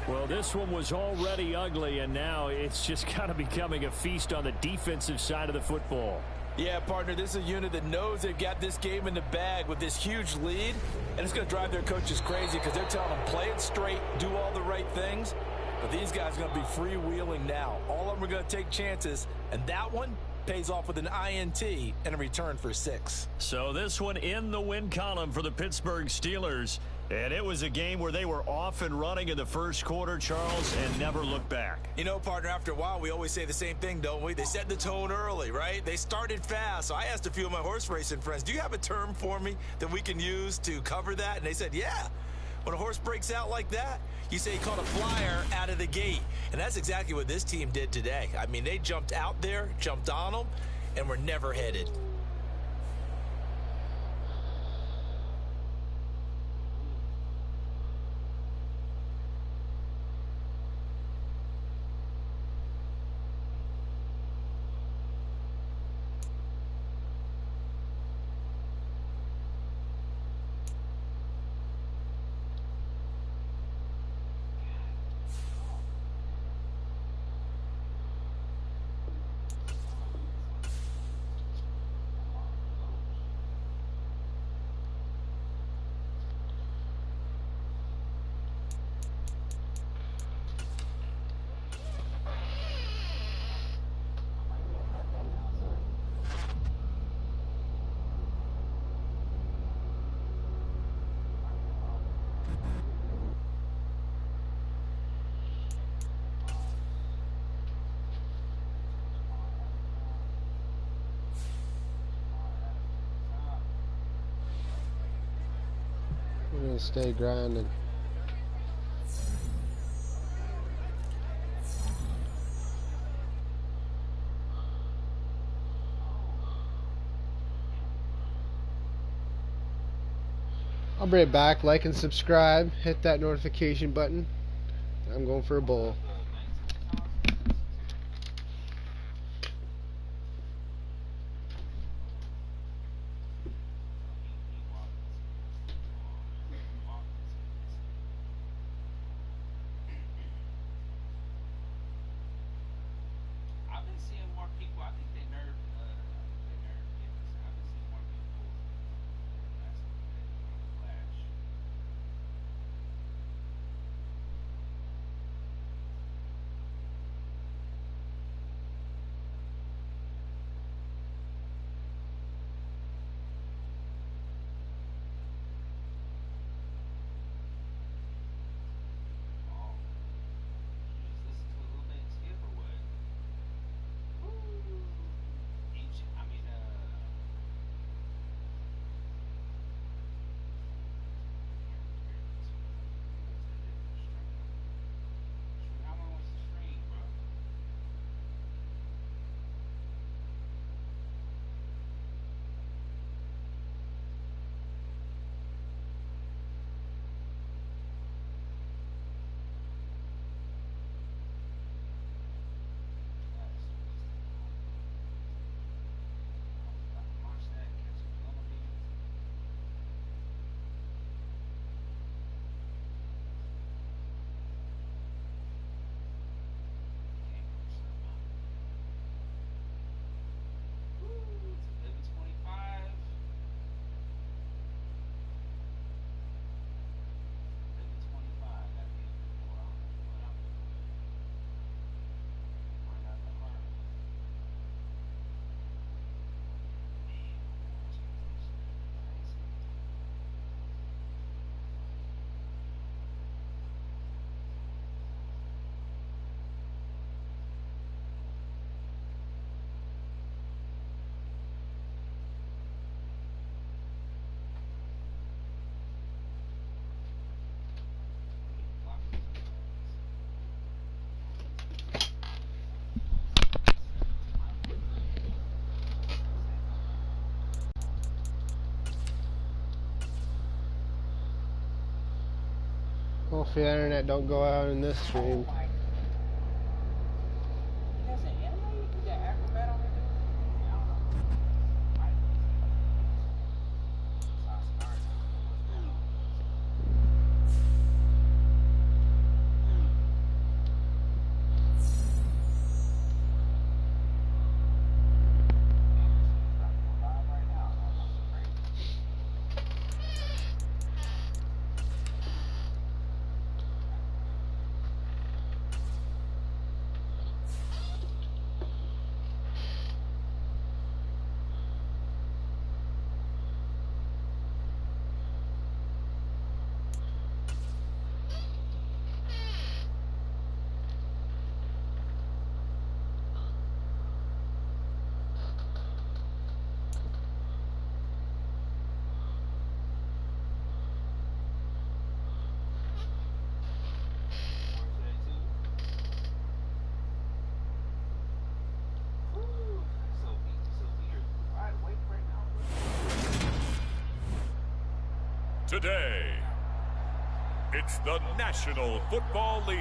Well, this one was already ugly, and now it's just kind of becoming a feast on the defensive side of the football. Yeah, partner, this is a unit that knows they've got this game in the bag with this huge lead, and it's going to drive their coaches crazy because they're telling them play it straight, do all the right things. But these guys are going to be freewheeling now. All of them are going to take chances, and that one pays off with an INT and a return for 6. So this one in the win column for the Pittsburgh Steelers. And it was a game where they were off and running in the first quarter, Charles, and never looked back. You know, partner, after a while, we always say the same thing, don't we? They set the tone early, right? They started fast. So I asked a few of my horse racing friends, do you have a term for me that we can use to cover that? And they said, yeah. When a horse breaks out like that, you say he caught a flyer out of the gate. And that's exactly what this team did today. I mean, they jumped out there, jumped on them, and were never headed. We're gonna stay grinding. I'll bring it back. Like and subscribe. Hit that notification button. I'm going for a bowl. Hopefully the internet don't go out in this stream. Today, it's the National Football League.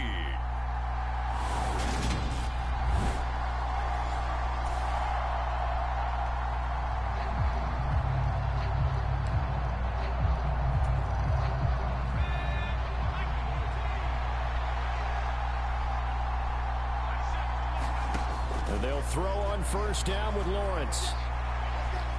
And they'll throw on first down with Lawrence.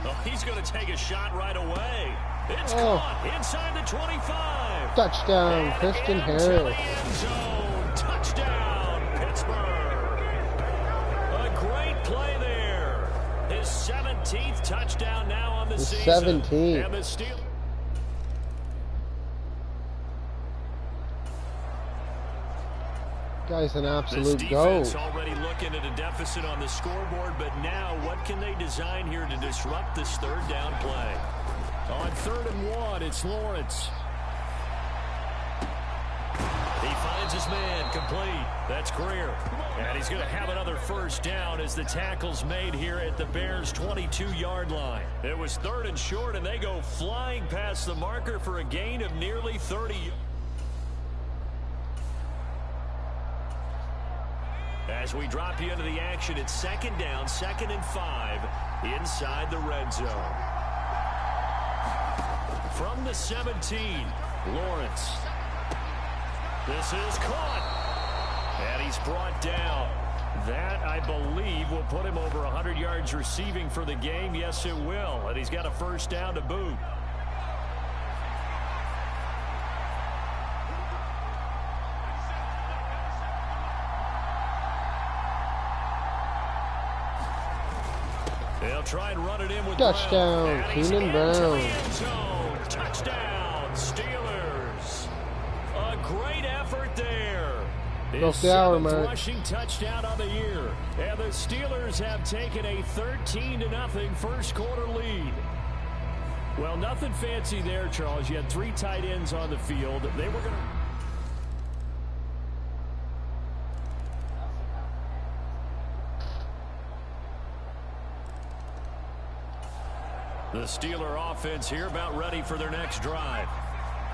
Oh, he's going to take a shot right away. It's caught inside the 25. Touchdown, And Christian into the Harris. end zone. Touchdown, Pittsburgh. A great play there. His 17th touchdown now on the His season. 17th. And the Steelers. Guy's an This absolute defense goat. already looking at a deficit on the scoreboard, but now what can they design here to disrupt this third down play? On 3rd and 1, it's Lawrence. man complete. That's Greer. And he's going to have another first down as the tackle's made here at the Bears' 22-yard line. It was 3rd and short, and they go flying past the marker for a gain of nearly 30. As we drop you into the action, it's 2nd down, 2nd and 5 inside the red zone. From the 17, Lawrence. This is caught. And he's brought down. That, I believe, will put him over 100 yards receiving for the game. Yes, it will. And he's got a first down to boot. They'll try and run it in with touchdown, Keenan Brown. Touchdown, Steelers. A great effort there. His 7th rushing touchdown of the year. And the Steelers have taken a 13-0 first quarter lead. Well, nothing fancy there, Charles. You had 3 tight ends on the field. They were going to... The Steeler offense here about ready for their next drive.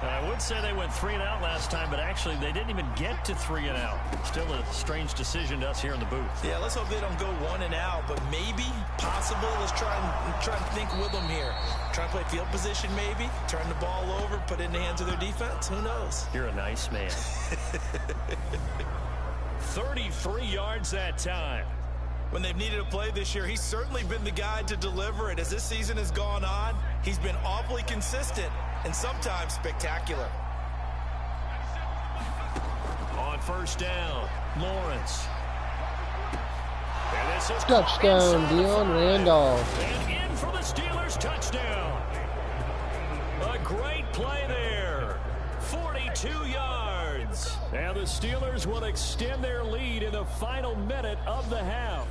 I would say they went 3 and out last time, but actually they didn't even get to 3 and out. Still a strange decision to us here in the booth. Yeah, let's hope they don't go 1 and out, but maybe, possibly, let's try and think with them here. Try and play field position maybe, turn the ball over, put it in the hands of their defense. Who knows? You're a nice man. 33 yards that time. When they've needed a play this year, he's certainly been the guy to deliver it. As this season has gone on, he's been awfully consistent and sometimes spectacular. On first down, Lawrence. And this is touchdown, Dion Randolph. And in for the Steelers touchdown. A great play there. 42 yards. And the Steelers will extend their lead in the final minute of the half.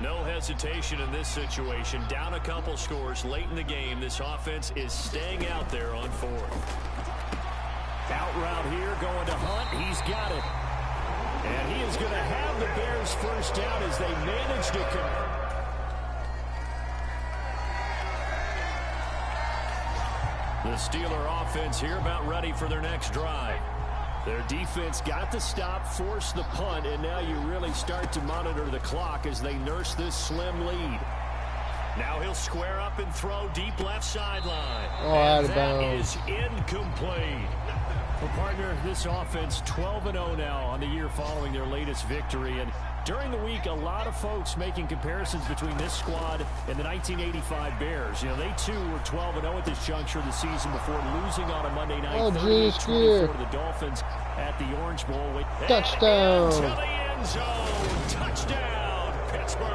No hesitation in this situation. Down a couple scores late in the game. This offense is staying out there on 4th. Out route here, going to Hunt. He's got it. And he is going to have the Bears first down as they manage to The Steeler offense here about ready for their next drive. Their defense got the stop, forced the punt, and now you really start to monitor the clock as they nurse this slim lead. Now he'll square up and throw deep left sideline. Out of that bounds. is incomplete. Well, partner, this offense 12-0 now on the year following their latest victory. And during the week, a lot of folks making comparisons between this squad and the 1985 Bears. You know, they too were 12-0 at this juncture of the season before losing on a Monday night. 38-24 to the Dolphins at the Orange Bowl. Touchdown. To the end zone. Touchdown, Pittsburgh.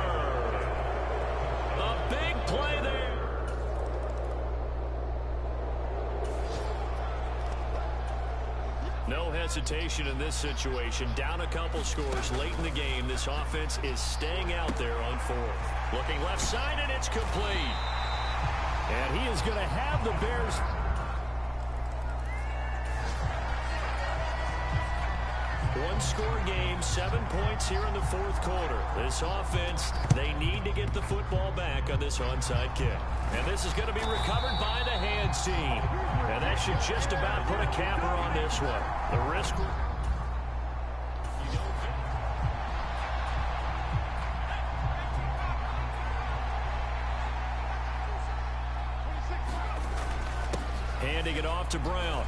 A big play there. No hesitation in this situation. Down a couple scores late in the game. This offense is staying out there on 4th. Looking left side, and it's complete. And he is going to have the Bears. One-score game, 7 points here in the 4th quarter. This offense, they need to get the football back on this onside kick. And this is going to be recovered by the hands team. And that should just about put a capper on this one. The risk. Handing it off to Brown.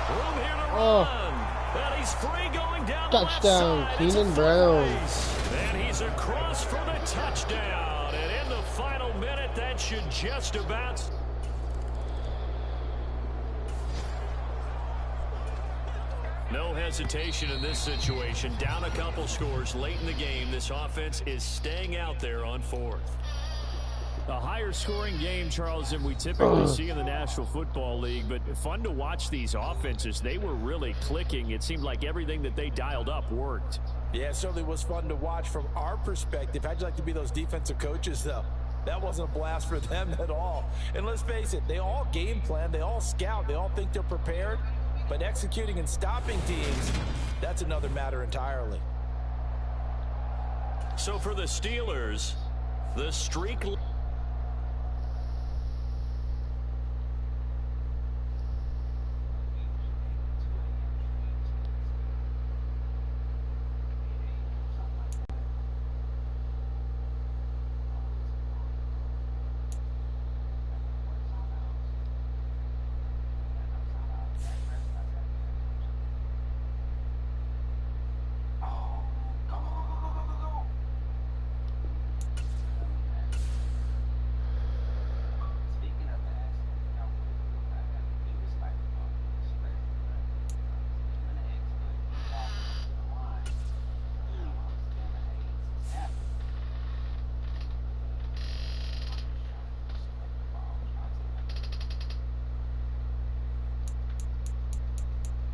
Room here to run. And he's free going down touchdown, the left side. Keenan Brown. And he's across for the touchdown. And in the final minute, that should just about... No hesitation in this situation. Down a couple scores late in the game. This offense is staying out there on 4th. A higher scoring game, Charles, than we typically see in the National Football League, but fun to watch these offenses. They were really clicking. It seemed like everything that they dialed up worked. Yeah, it certainly was fun to watch from our perspective. How'd you like to be those defensive coaches, though? That wasn't a blast for them at all. And let's face it, they all game plan, they all scout, they all think they're prepared, but executing and stopping teams, that's another matter entirely. So for the Steelers, the streak...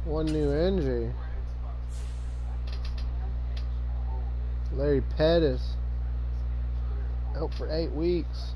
One new injury. Larry Pettis out for 8 weeks.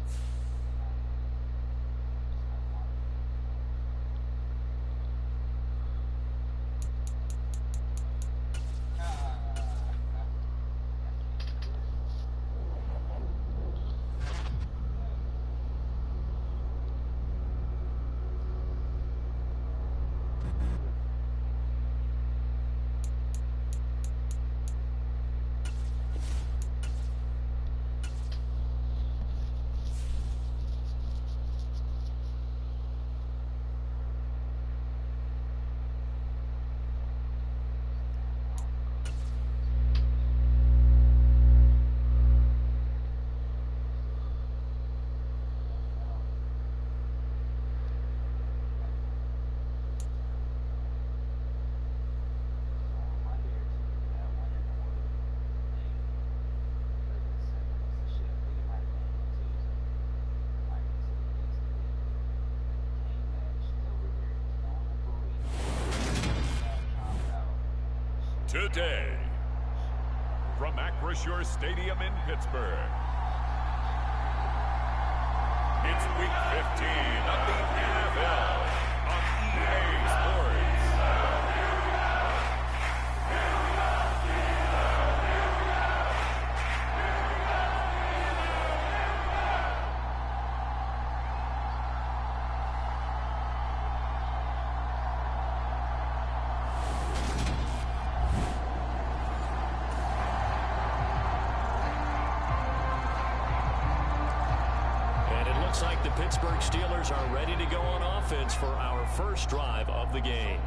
Today, from Acrisure Stadium in Pittsburgh, it's Week 15 of the NFL on EA Sports. Like the Pittsburgh Steelers are ready to go on offense for our first drive of the game.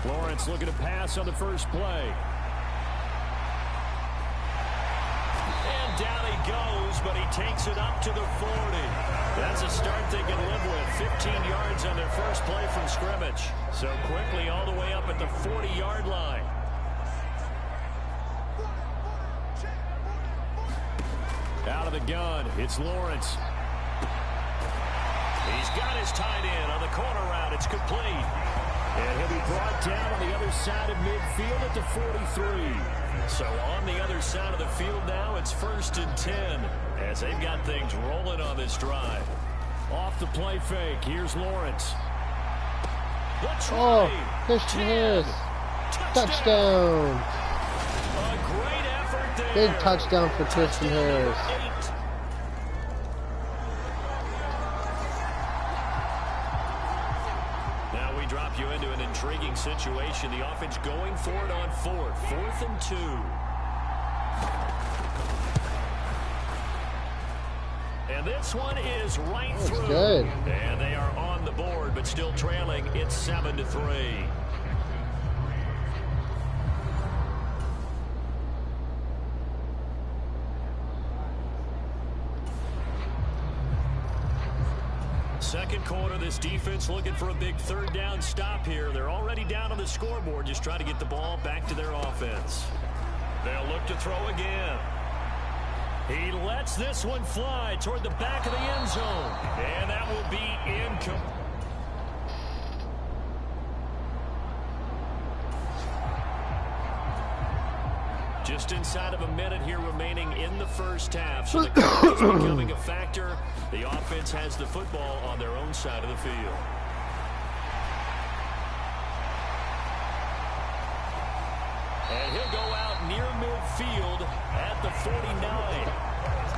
Lawrence looking to pass on the first play. And down he goes, but he takes it up to the 40. That's a start they can live with. 15 yards on their first play from scrimmage. So quickly all the way up at the 40-yard line. Out of the gun, it's Lawrence. He's got his tight end on the corner route. It's complete. And he'll be brought down on the other side of midfield at the 43. So on the other side of the field now, it's 1st and 10 as they've got things rolling on this drive. Off the play fake, here's Lawrence. Oh, Christian Harris. Touchdown. A great effort there. Big touchdown for Christian Harris. Now we drop you into an intriguing situation. The offense going for it on 4th and 2. And this one is right through. Good. And they are on the board, but still trailing. It's 7-3. Second quarter, this defense looking for a big third down stop here. They're already down on the scoreboard, just trying to get the ball back to their offense. They'll look to throw again. He lets this one fly toward the back of the end zone. And that will be incomplete. Just inside of a minute here remaining in the first half. So the clock is becoming a factor. The offense has the football on their own side of the field. And he'll go out near midfield at the 49.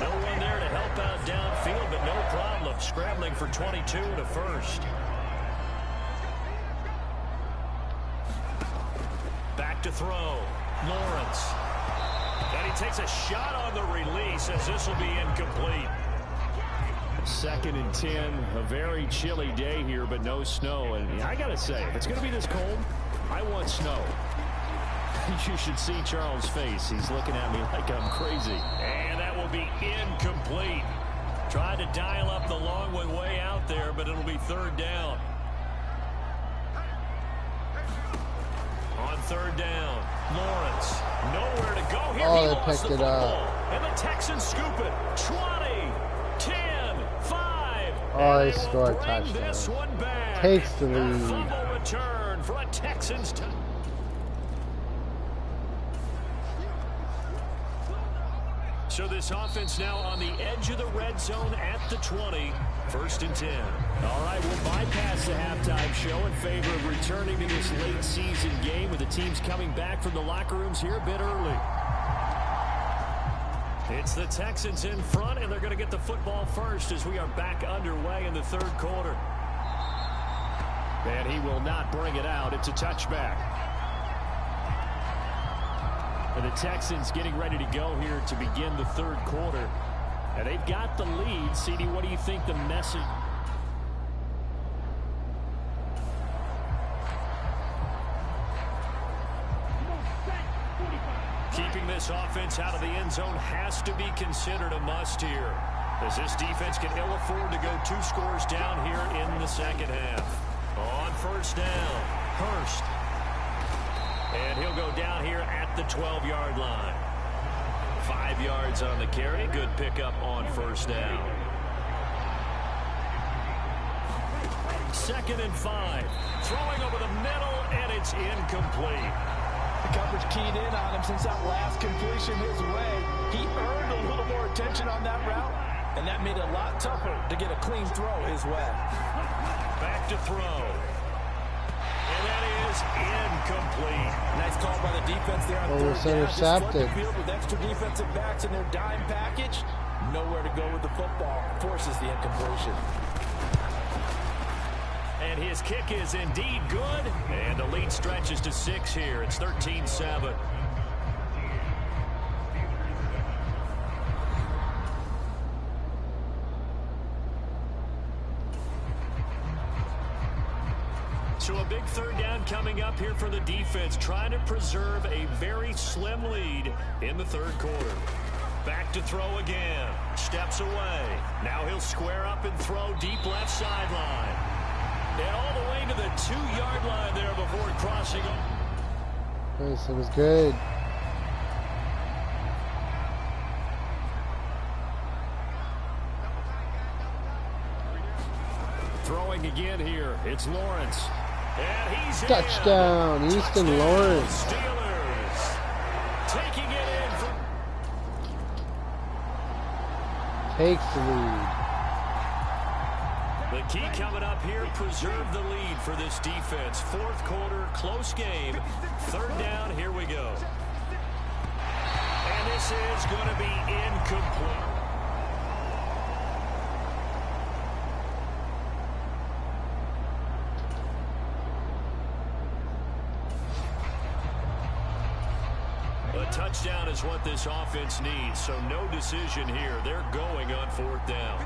No one there to help out downfield, but no problem. Scrambling for 22 and a first. Back to throw. Lawrence. And he takes a shot on the release as this will be incomplete. 2nd and 10. A very chilly day here, but no snow. And I got to say, if it's going to be this cold, I want snow. You should see Charles' face. He's looking at me like I'm crazy. And that will be incomplete. Tried to dial up the long one way out there, but it'll be 3rd down. On 3rd down, Lawrence. Nowhere to go here. Oh, he they lost picked the it football. up. And the Texans scoop it. 20, 10, 5. Oh, they will scored a bring this touchdown. one back. Takes the A lead. fumble return for a Texans touchdown. So this offense now on the edge of the red zone at the 20. 1st and 10. All right, we'll bypass the halftime show in favor of returning to this late season game with the teams coming back from the locker rooms here a bit early. It's the Texans in front, and they're going to get the football first as we are back underway in the 3rd quarter. And he will not bring it out. It's a touchback. And the Texans getting ready to go here to begin the 3rd quarter. And they've got the lead. CD, what do you think the message? Keeping this offense out of the end zone has to be considered a must here, as this defense can ill afford to go 2 scores down here in the 2nd half. On 1st down, Hurst. And he'll go down here at the 12-yard line. 5 yards on the carry. Good pickup on 1st down. 2nd and 5. Throwing over the middle, and it's incomplete. The coverage keyed in on him since that last completion his way. He earned a little more attention on that route, and that made it a lot tougher to get a clean throw his way. Back to throw. And that is incomplete. Nice call by the defense there on Oh, 3rd it's down. Just intercepted. flood the field with extra defensive backs in their dime package. Nowhere to go with the football. Forces the incompletion. And his kick is indeed good. And the lead stretches to 6 here. It's 13-7. So a big 3rd down coming up here for the defense, trying to preserve a very slim lead in the 3rd quarter. Back to throw again. Steps away. Now he'll square up and throw deep left sideline. And all the way to the 2-yard line there before crossing. This was good. Throwing again here. It's Lawrence. And he's Touchdown, in. Easton Touchdown, Lawrence. Steelers taking it in. Takes the lead. The key coming up here, preserve the lead for this defense. 4th quarter, close game. 3rd down, here we go. And this is going to be incomplete. A touchdown is what this offense needs, so no decision here. They're going on 4th down.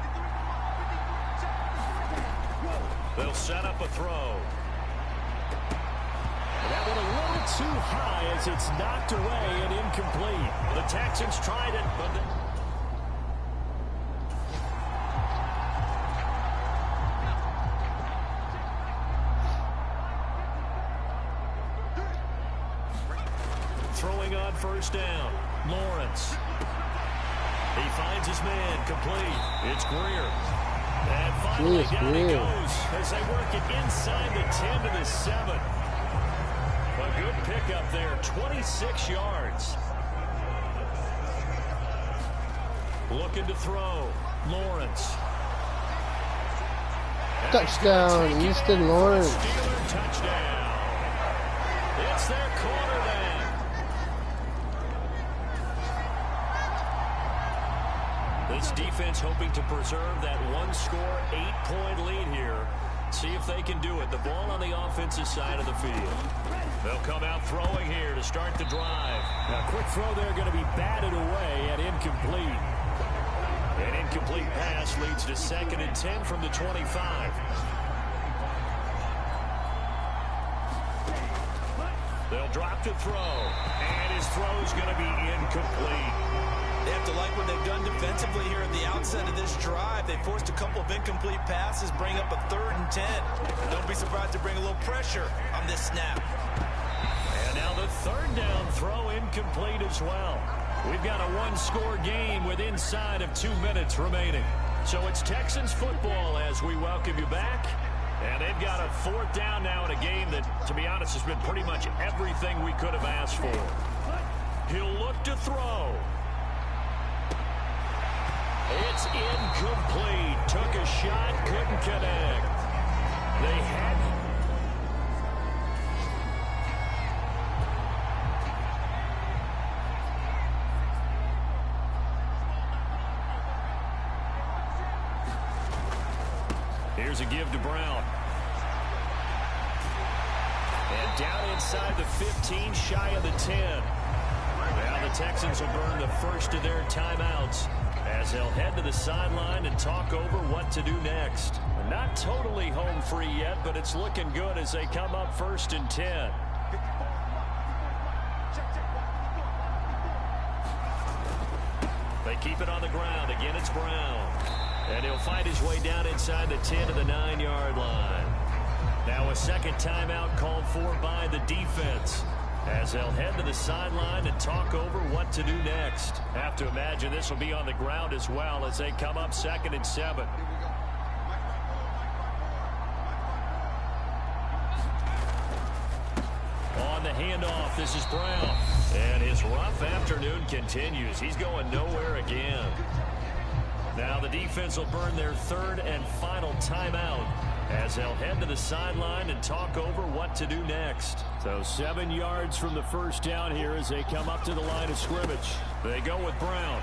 They'll set up a throw. That one a little too high as it's knocked away and incomplete. The Texans tried it, but throwing on 1st down. Lawrence. He finds his man complete. It's Greer. And finally down he goes as they work it inside the 10 to the 7. A good pickup there, 26 yards. Looking to throw. Lawrence. Touchdown, Easton Lawrence. Steeler touchdown. It's their quarterback. This defense hoping to preserve that one-score, 8-point lead here. See if they can do it. The ball on the offensive side of the field. They'll come out throwing here to start the drive. Now, quick throw there going to be batted away and incomplete. An incomplete pass leads to 2nd and 10 from the 25. They'll drop to throw. And his throw is going to be incomplete. They have to like what they've done defensively here at the outset of this drive. They forced a couple of incomplete passes, bring up a 3rd and 10. Don't be surprised to bring a little pressure on this snap. And now the 3rd down throw incomplete as well. We've got a one-score game with inside of 2 minutes remaining. So it's Texans football as we welcome you back. And they've got a 4th down now in a game that, to be honest, has been pretty much everything we could have asked for. He'll look to throw. It's incomplete. Took a shot, couldn't connect. They had... Here's a give to Brown. And down inside the 15, shy of the 10. Now the Texans will burn the first of their timeouts as they'll head to the sideline and talk over what to do next. Not totally home free yet, but it's looking good as they come up 1st and 10. They keep it on the ground. Again, it's Brown. And he'll find his way down inside the 10 to the 9-yard line. Now a 2nd timeout called for by the defense as they'll head to the sideline and talk over what to do next. Have to imagine this will be on the ground as well as they come up 2nd and 7. On the handoff, this is Brown. And his rough afternoon continues. He's going nowhere again. Now the defense will burn their 3rd and final timeout as they'll head to the sideline and talk over what to do next. So 7 yards from the 1st down here as they come up to the line of scrimmage. They go with Brown.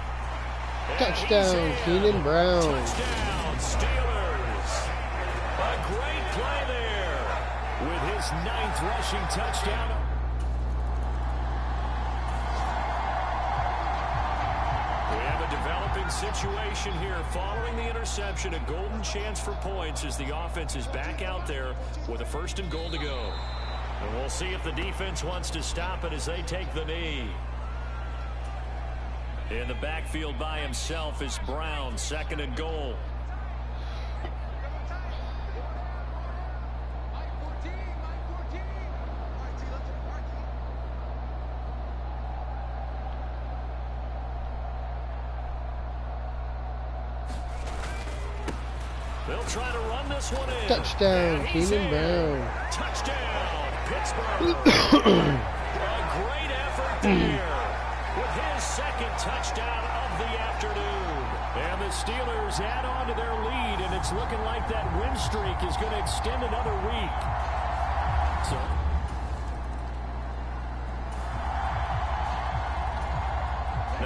Touchdown, Keenan Brown. Touchdown, Steelers. A great play there With his 9th rushing touchdown. Developing situation here following the interception. A golden chance for points as the offense is back out there with a 1st and goal to go. And we'll see if the defense wants to stop it as they take the knee. In the backfield by himself is Brown, 2nd and goal. They'll try to run this one in. Touchdown, Keenan Brown. Touchdown, Pittsburgh. A great effort there with his 2nd touchdown of the afternoon. And the Steelers add on to their lead, and it's looking like that win streak is going to extend another week. So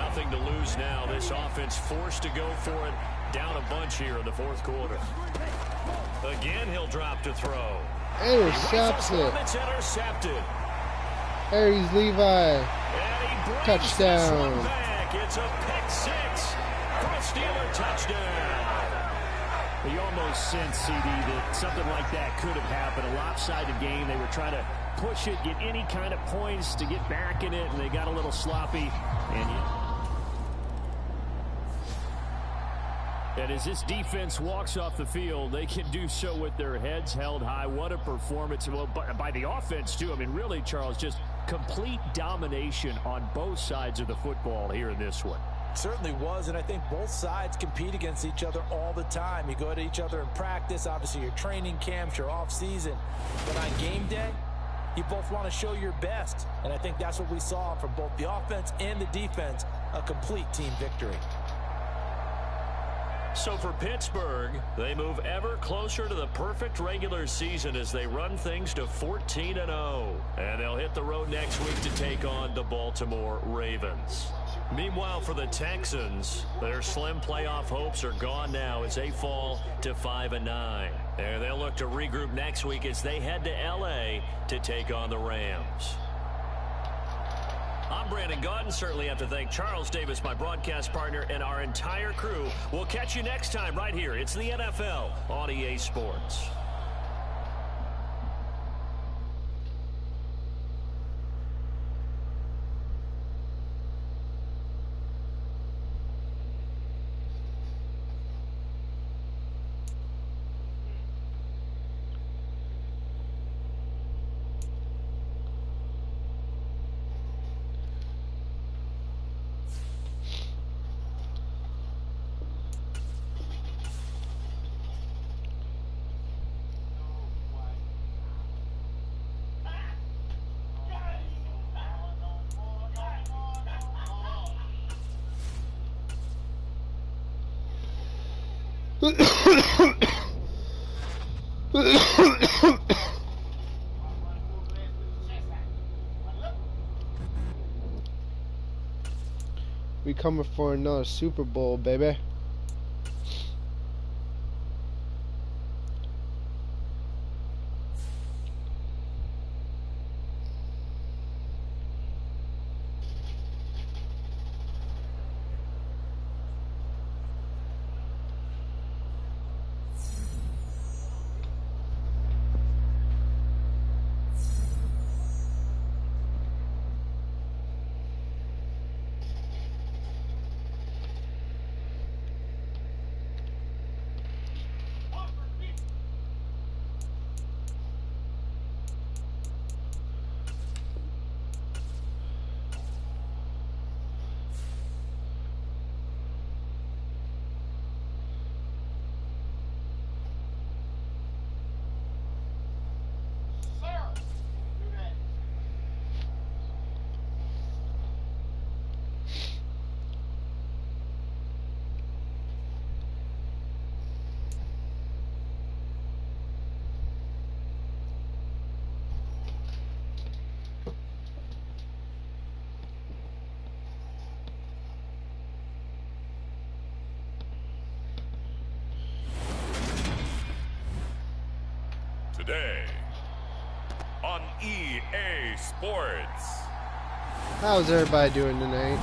nothing to lose now. This offense forced to go for it. Down a bunch here in the 4th quarter. Again, he'll drop to throw. Intercepted. It's intercepted. Harry's Levi. And he brings Touchdown. this one back. It's a pick 6 for a Steeler touchdown. you almost sense, CD, that something like that could have happened. A lopsided game. They were trying to push it, get any kind of points to get back in it, and they got a little sloppy. And as this defense walks off the field, they can do so with their heads held high. What a performance. Well, by the offense, too. I mean, really, Charles, just complete domination on both sides of the football here in this one. Certainly was, and I think both sides compete against each other all the time. You go to each other in practice, obviously your training camps, your off-season. But on game day, you both want to show your best, and I think that's what we saw from both the offense and the defense, a complete team victory. So for Pittsburgh, they move ever closer to the perfect regular season as they run things to 14-0. And they'll hit the road next week to take on the Baltimore Ravens. Meanwhile, for the Texans, their slim playoff hopes are gone now as they fall to 5-9. And they'll look to regroup next week as they head to L.A. to take on the Rams. I'm Brandon Gaudin. Certainly have to thank Charles Davis, my broadcast partner, and our entire crew. We'll catch you next time right here. It's the NFL on EA Sports. We coming for another Super Bowl, baby. Today on EA Sports. How's everybody doing tonight?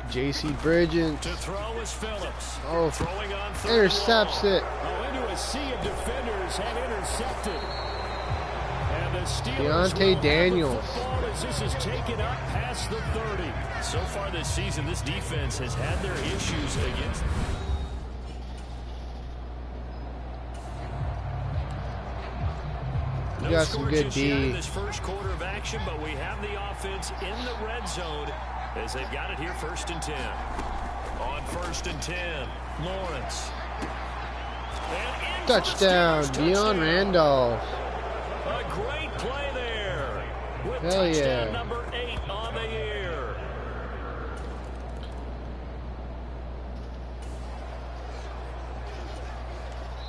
JC Bridges. To throw is Phillips. Oh, Throwing on third intercepts and long. it. Oh, into a sea of defenders and intercepted. And the Steelers Deontay will Daniels. have the football as this is taken up past the 30. So far this season, this defense has had their issues against. You got some good D. In this first quarter of action, but we have the offense in the red zone as they've got it here 1st and 10. On 1st and 10, Lawrence. And Touchdown, Deion Randolph. A great play there. With Hell touchdown yeah. number 8 on the year.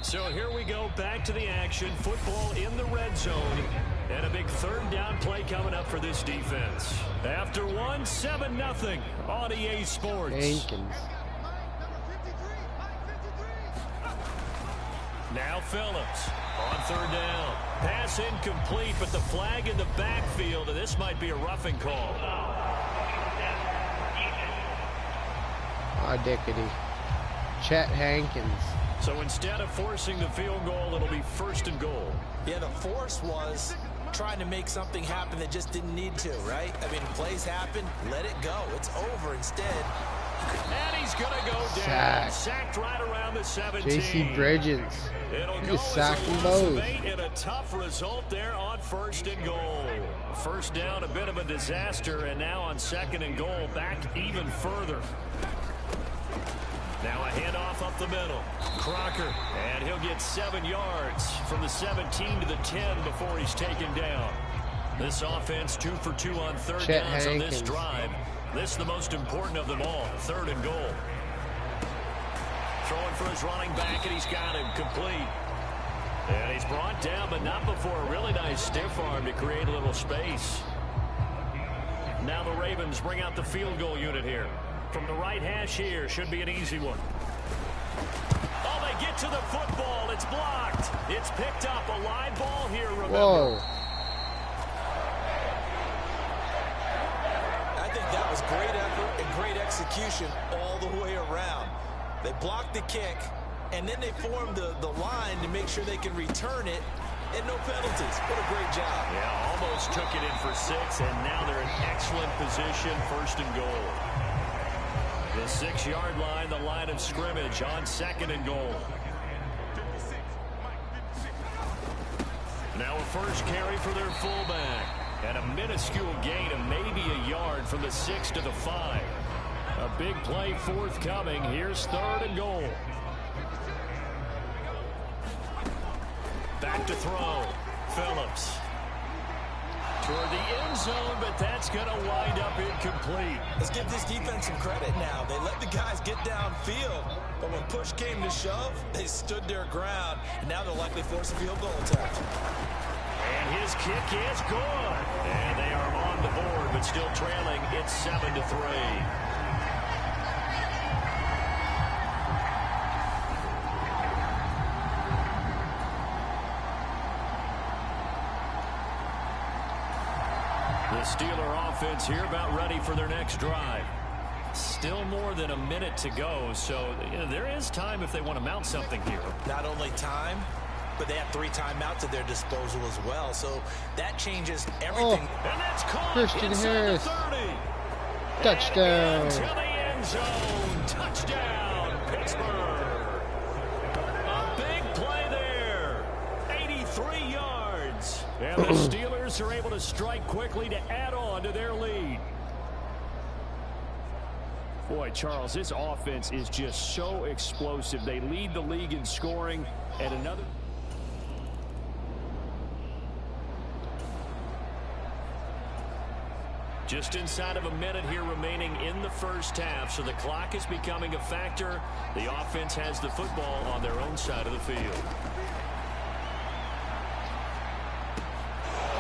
So here we go, back to the action. Football in the red zone. And a big 3rd down play coming up for this defense. After 7-0 on EA Sports. Hankins. Now Phillips on 3rd down. Pass incomplete, but the flag in the backfield, and this might be a roughing call. Ah, dickety. Chet Hankins. So instead of forcing the field goal, it'll be 1st and goal. Yeah, the force was trying to make something happen that just didn't need to, right? I mean, plays happen, let it go. It's over. Instead, And he's going to go down. Sacked right around the 17. J.C. Bridgens. It'll go Just as sacked a them loss of both. 8 and a tough result there on 1st and goal. First down, a bit of a disaster, and now on 2nd and goal, back even further. Now a handoff up the middle. Crocker, and he'll get 7 yards from the 17 to the 10 before he's taken down. This offense 2 for 2 on third downs on this drive. This is the most important of them all, 3rd and goal. Throwing for his running back, and he's got him complete. And he's brought down, but not before a really nice stiff arm to create a little space. Now the Ravens bring out the field goal unit here. From the right hash here, should be an easy one. Oh, they get to the football. It's blocked. It's picked up. A live ball here, remember. Whoa. I think that was great effort and great execution all the way around. They blocked the kick, and then they formed the line to make sure they can return it, and no penalties. What a great job. Yeah, almost took it in for 6, and now they're in excellent position, 1st and goal. The 6-yard line, the line of scrimmage on 2nd and goal. Now a first carry for their fullback. And a minuscule gain of maybe a yard from the 6 to the 5. A big play forthcoming. Here's 3rd and goal. Back to throw. Phillips. Toward the end zone, but that's going to wind up incomplete. Let's give this defense some credit now. They let the guys get downfield, but when push came to shove, they stood their ground, and now they'll likely force a field goal attempt. And his kick is good. And they are on the board, but still trailing. It's 7-3. The Steeler offense here about ready for their next drive. Still more than a minute to go, so there is time if they want to mount something here. Not only time, but they have 3 timeouts at their disposal as well, so that changes everything. Oh, and that's caught Christian Harris. 30. Touchdown. And into the end zone. Touchdown, Pittsburgh. A big play there. 83 yards. And the Steelers are able to strike quickly to add on to their lead. Boy, Charles, this offense is just so explosive. They lead the league in scoring, and another... Just inside of a minute here remaining in the first half, so the clock is becoming a factor. The offense has the football on their own side of the field.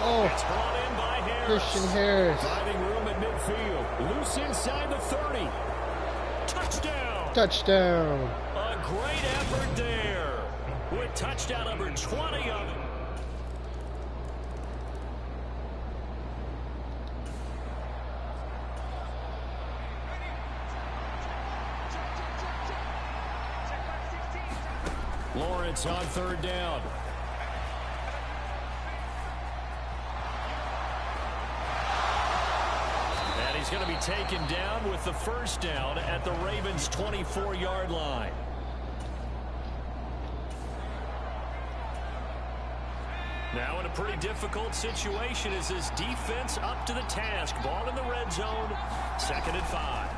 Oh, It's brought in by Harris. Christian Harris. Finding room at midfield. Loose inside the 30. Touchdown. Touchdown. A great effort there. With touchdown number 20 of it. Lawrence on 3rd down. And he's going to be taken down with the first down at the Ravens' 24-yard line. Now in a pretty difficult situation is this defense up to the task. Ball in the red zone, 2nd and 5.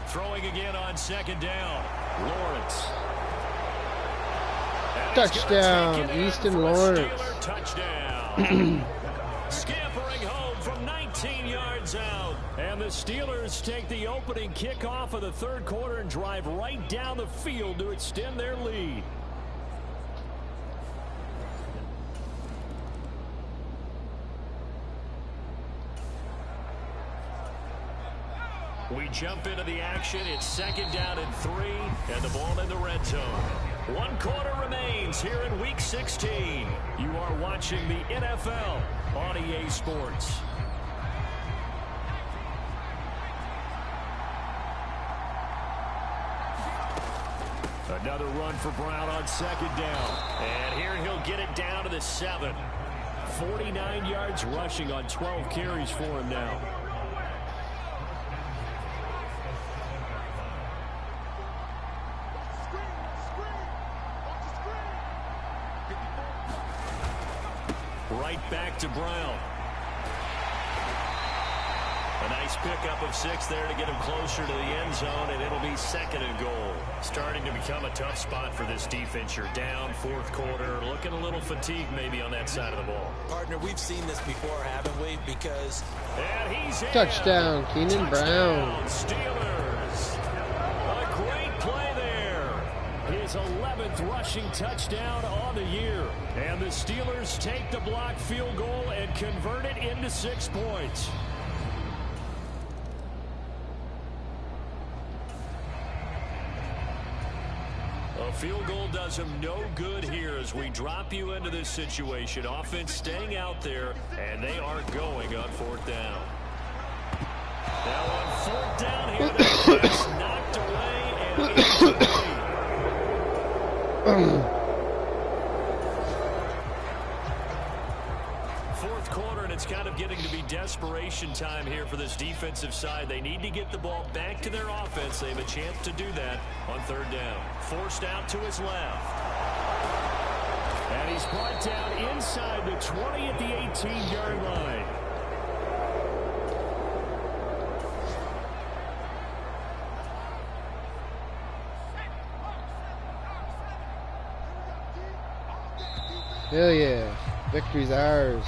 Throwing again on 2nd down. Lawrence. Touchdown, Easton Lawrence. Touchdown. Scampering home from 19 yards out. And the Steelers take the opening kickoff of the 3rd quarter and drive right down the field to extend their lead. We jump into the action. It's 2nd down and 3, and the ball in the red zone. 1 quarter remains here in Week 16. You are watching the NFL on EA Sports. Another run for Brown on 2nd down. And here he'll get it down to the 7. 49 yards rushing on 12 carries for him now. back to Brown. A nice pickup of 6 there to get him closer to the end zone, and it'll be 2nd and goal. Starting to become a tough spot for this defense. You're down 4th quarter, looking a little fatigued maybe on that side of the ball. Partner, we've seen this before, haven't we? Because... And he's in. Touchdown, Keenan Brown. Steelers. A great play there. His 11th rushing touchdown on the year. And the Steelers take the blocked field goal and convert it into 6 points. A field goal does him no good here as we drop you into this situation. Offense staying out there, and they are going on 4th down. Now on 4th down here, the pass knocked away and incomplete. 4th quarter, and it's kind of getting to be desperation time here for this defensive side. They need to get the ball back to their offense. They have a chance to do that on 3rd down. Forced out to his left. And he's brought down inside the 20 at the 18-yard line. Hell yeah. Victory's ours.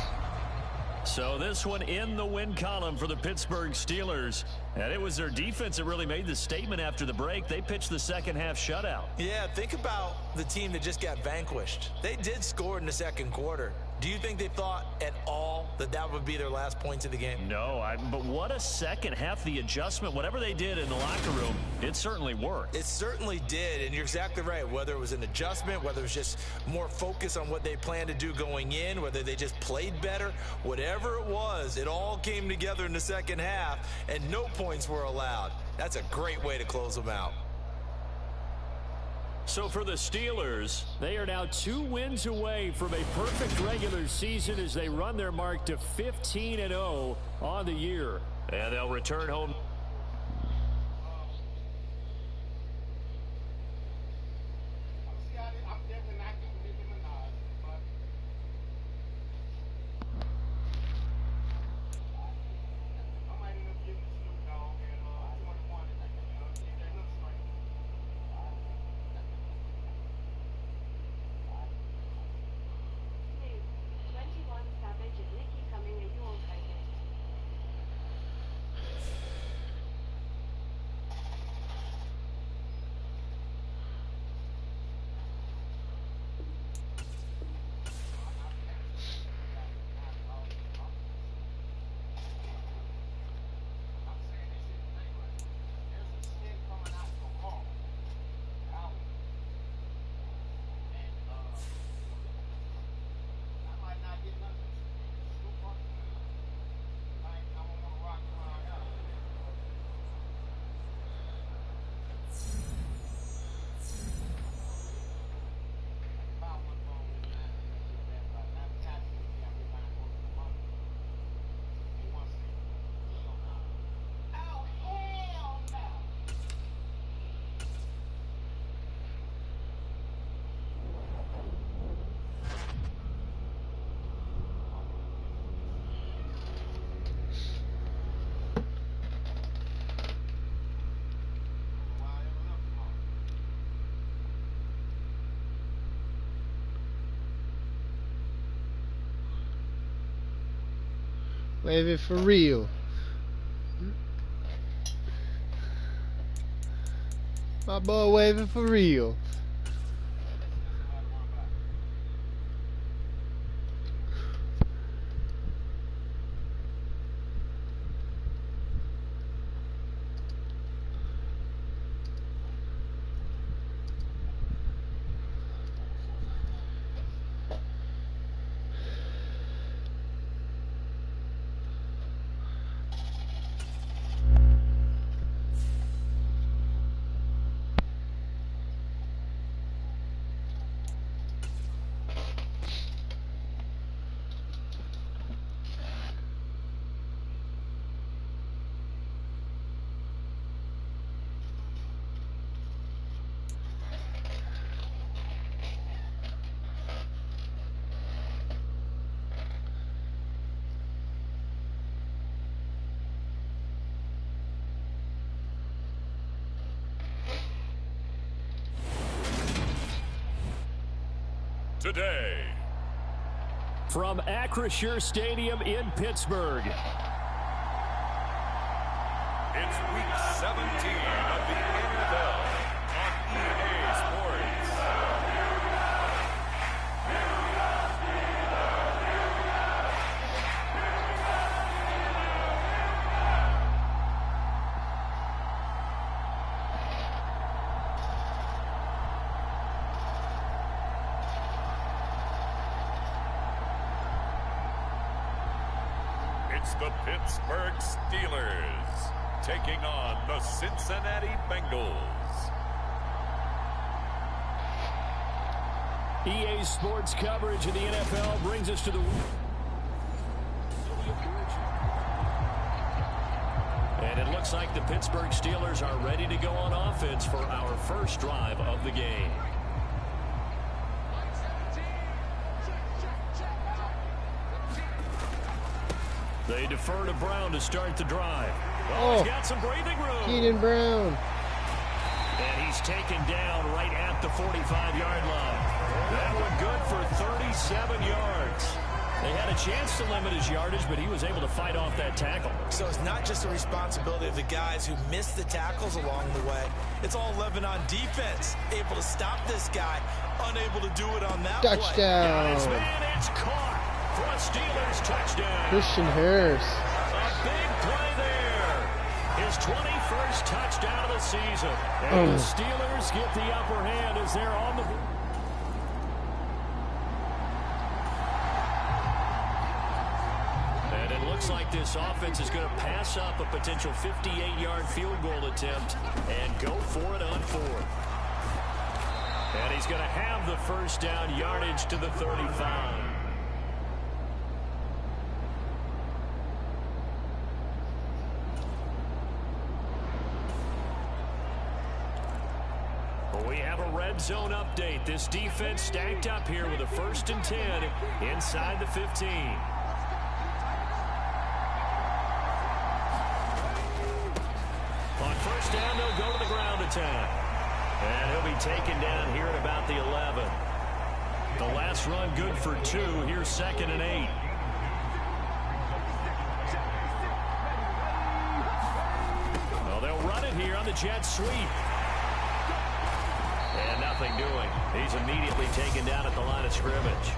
So this one in the win column for the Pittsburgh Steelers. And it was their defense that really made the statement after the break. They pitched the second half shutout. Yeah, think about the team that just got vanquished. They did score in the 2nd quarter. Do you think they thought at all that that would be their last points of the game? No, but what a second half. The adjustment, whatever they did in the locker room, it certainly worked. It certainly did, and you're exactly right. Whether it was an adjustment, whether it was just more focus on what they planned to do going in, whether they just played better, whatever it was, it all came together in the second half, and no points were allowed. That's a great way to close them out. So for the Steelers, they are now 2 wins away from a perfect regular season as they run their mark to 15-0 on the year. And they'll return home. Wave it for real. My boy waving for real. today. From Acrisure Stadium in Pittsburgh. It's week 17 of the NFL on EA Sports. It's the Pittsburgh Steelers taking on the Cincinnati Bengals. EA Sports coverage of the NFL brings us to the... And it looks like the Pittsburgh Steelers are ready to go on offense for our first drive of the game. They defer to Brown to start the drive. Oh, he's got some breathing room. Keenan Brown. And he's taken down right at the 45-yard line. That one good for 37 yards. They had a chance to limit his yardage, but he was able to fight off that tackle. So it's not just the responsibility of the guys who missed the tackles along the way. It's all 11 on defense. Able to stop this guy. Unable to do it on that Touchdown. Play. Man, it's caught for a Steelers touchdown. Christian Harris. A big play there. His 21st touchdown of the season. And the Steelers get the upper hand as they're on the board. And it looks like this offense is going to pass up a potential 58-yard field goal attempt and go for it on fourth. And he's going to have the first down, yardage to the 35. We have a red zone update. This defense stacked up here with a 1st and 10 inside the 15. On first down, they'll go to the ground attack. And he'll be taken down here at about the 11. The last run good for 2. Here's 2nd and 8. Well, they'll run it here on the jet sweep. And nothing doing. He's immediately taken down at the line of scrimmage.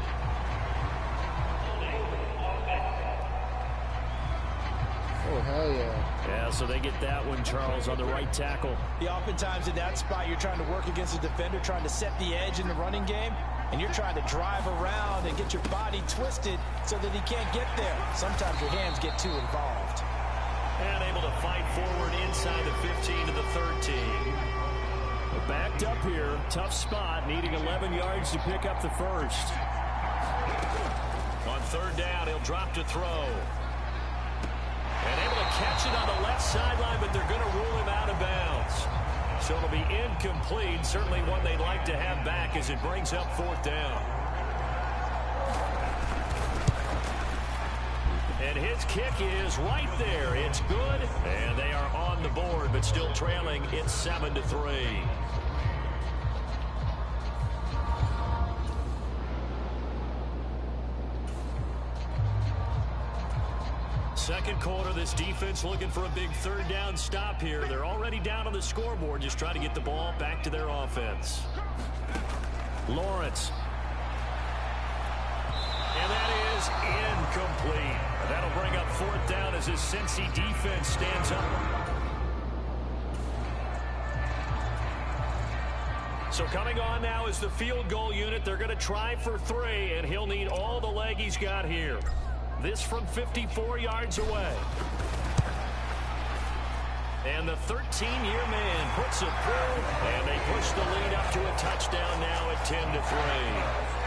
Oh, hell yeah. Yeah, so they get that one, Charles, on the right tackle. Yeah, oftentimes in that spot, you're trying to work against a defender, trying to set the edge in the running game, and you're trying to drive around and get your body twisted so that he can't get there. Sometimes your hands get too involved. And able to fight forward inside the 15 to the 13. Backed up here, tough spot, needing 11 yards to pick up the first. On 3rd down, he'll drop to throw. And able to catch it on the left sideline, but they're going to rule him out of bounds. So it'll be incomplete, certainly one they'd like to have back as it brings up 4th down. And his kick is right there. It's good, and they are on the board, but still trailing. It's 7-3. Second quarter, this defense looking for a big 3rd down stop here. They're already down on the scoreboard, just trying to get the ball back to their offense. Lawrence. And that is incomplete. That'll bring up 4th down as his Cincy defense stands up. So coming on now is the field goal unit. They're going to try for 3, and he'll need all the leg he's got here. This from 54 yards away. And the 13-year man puts it through, and they push the lead up to a touchdown now at 10-3.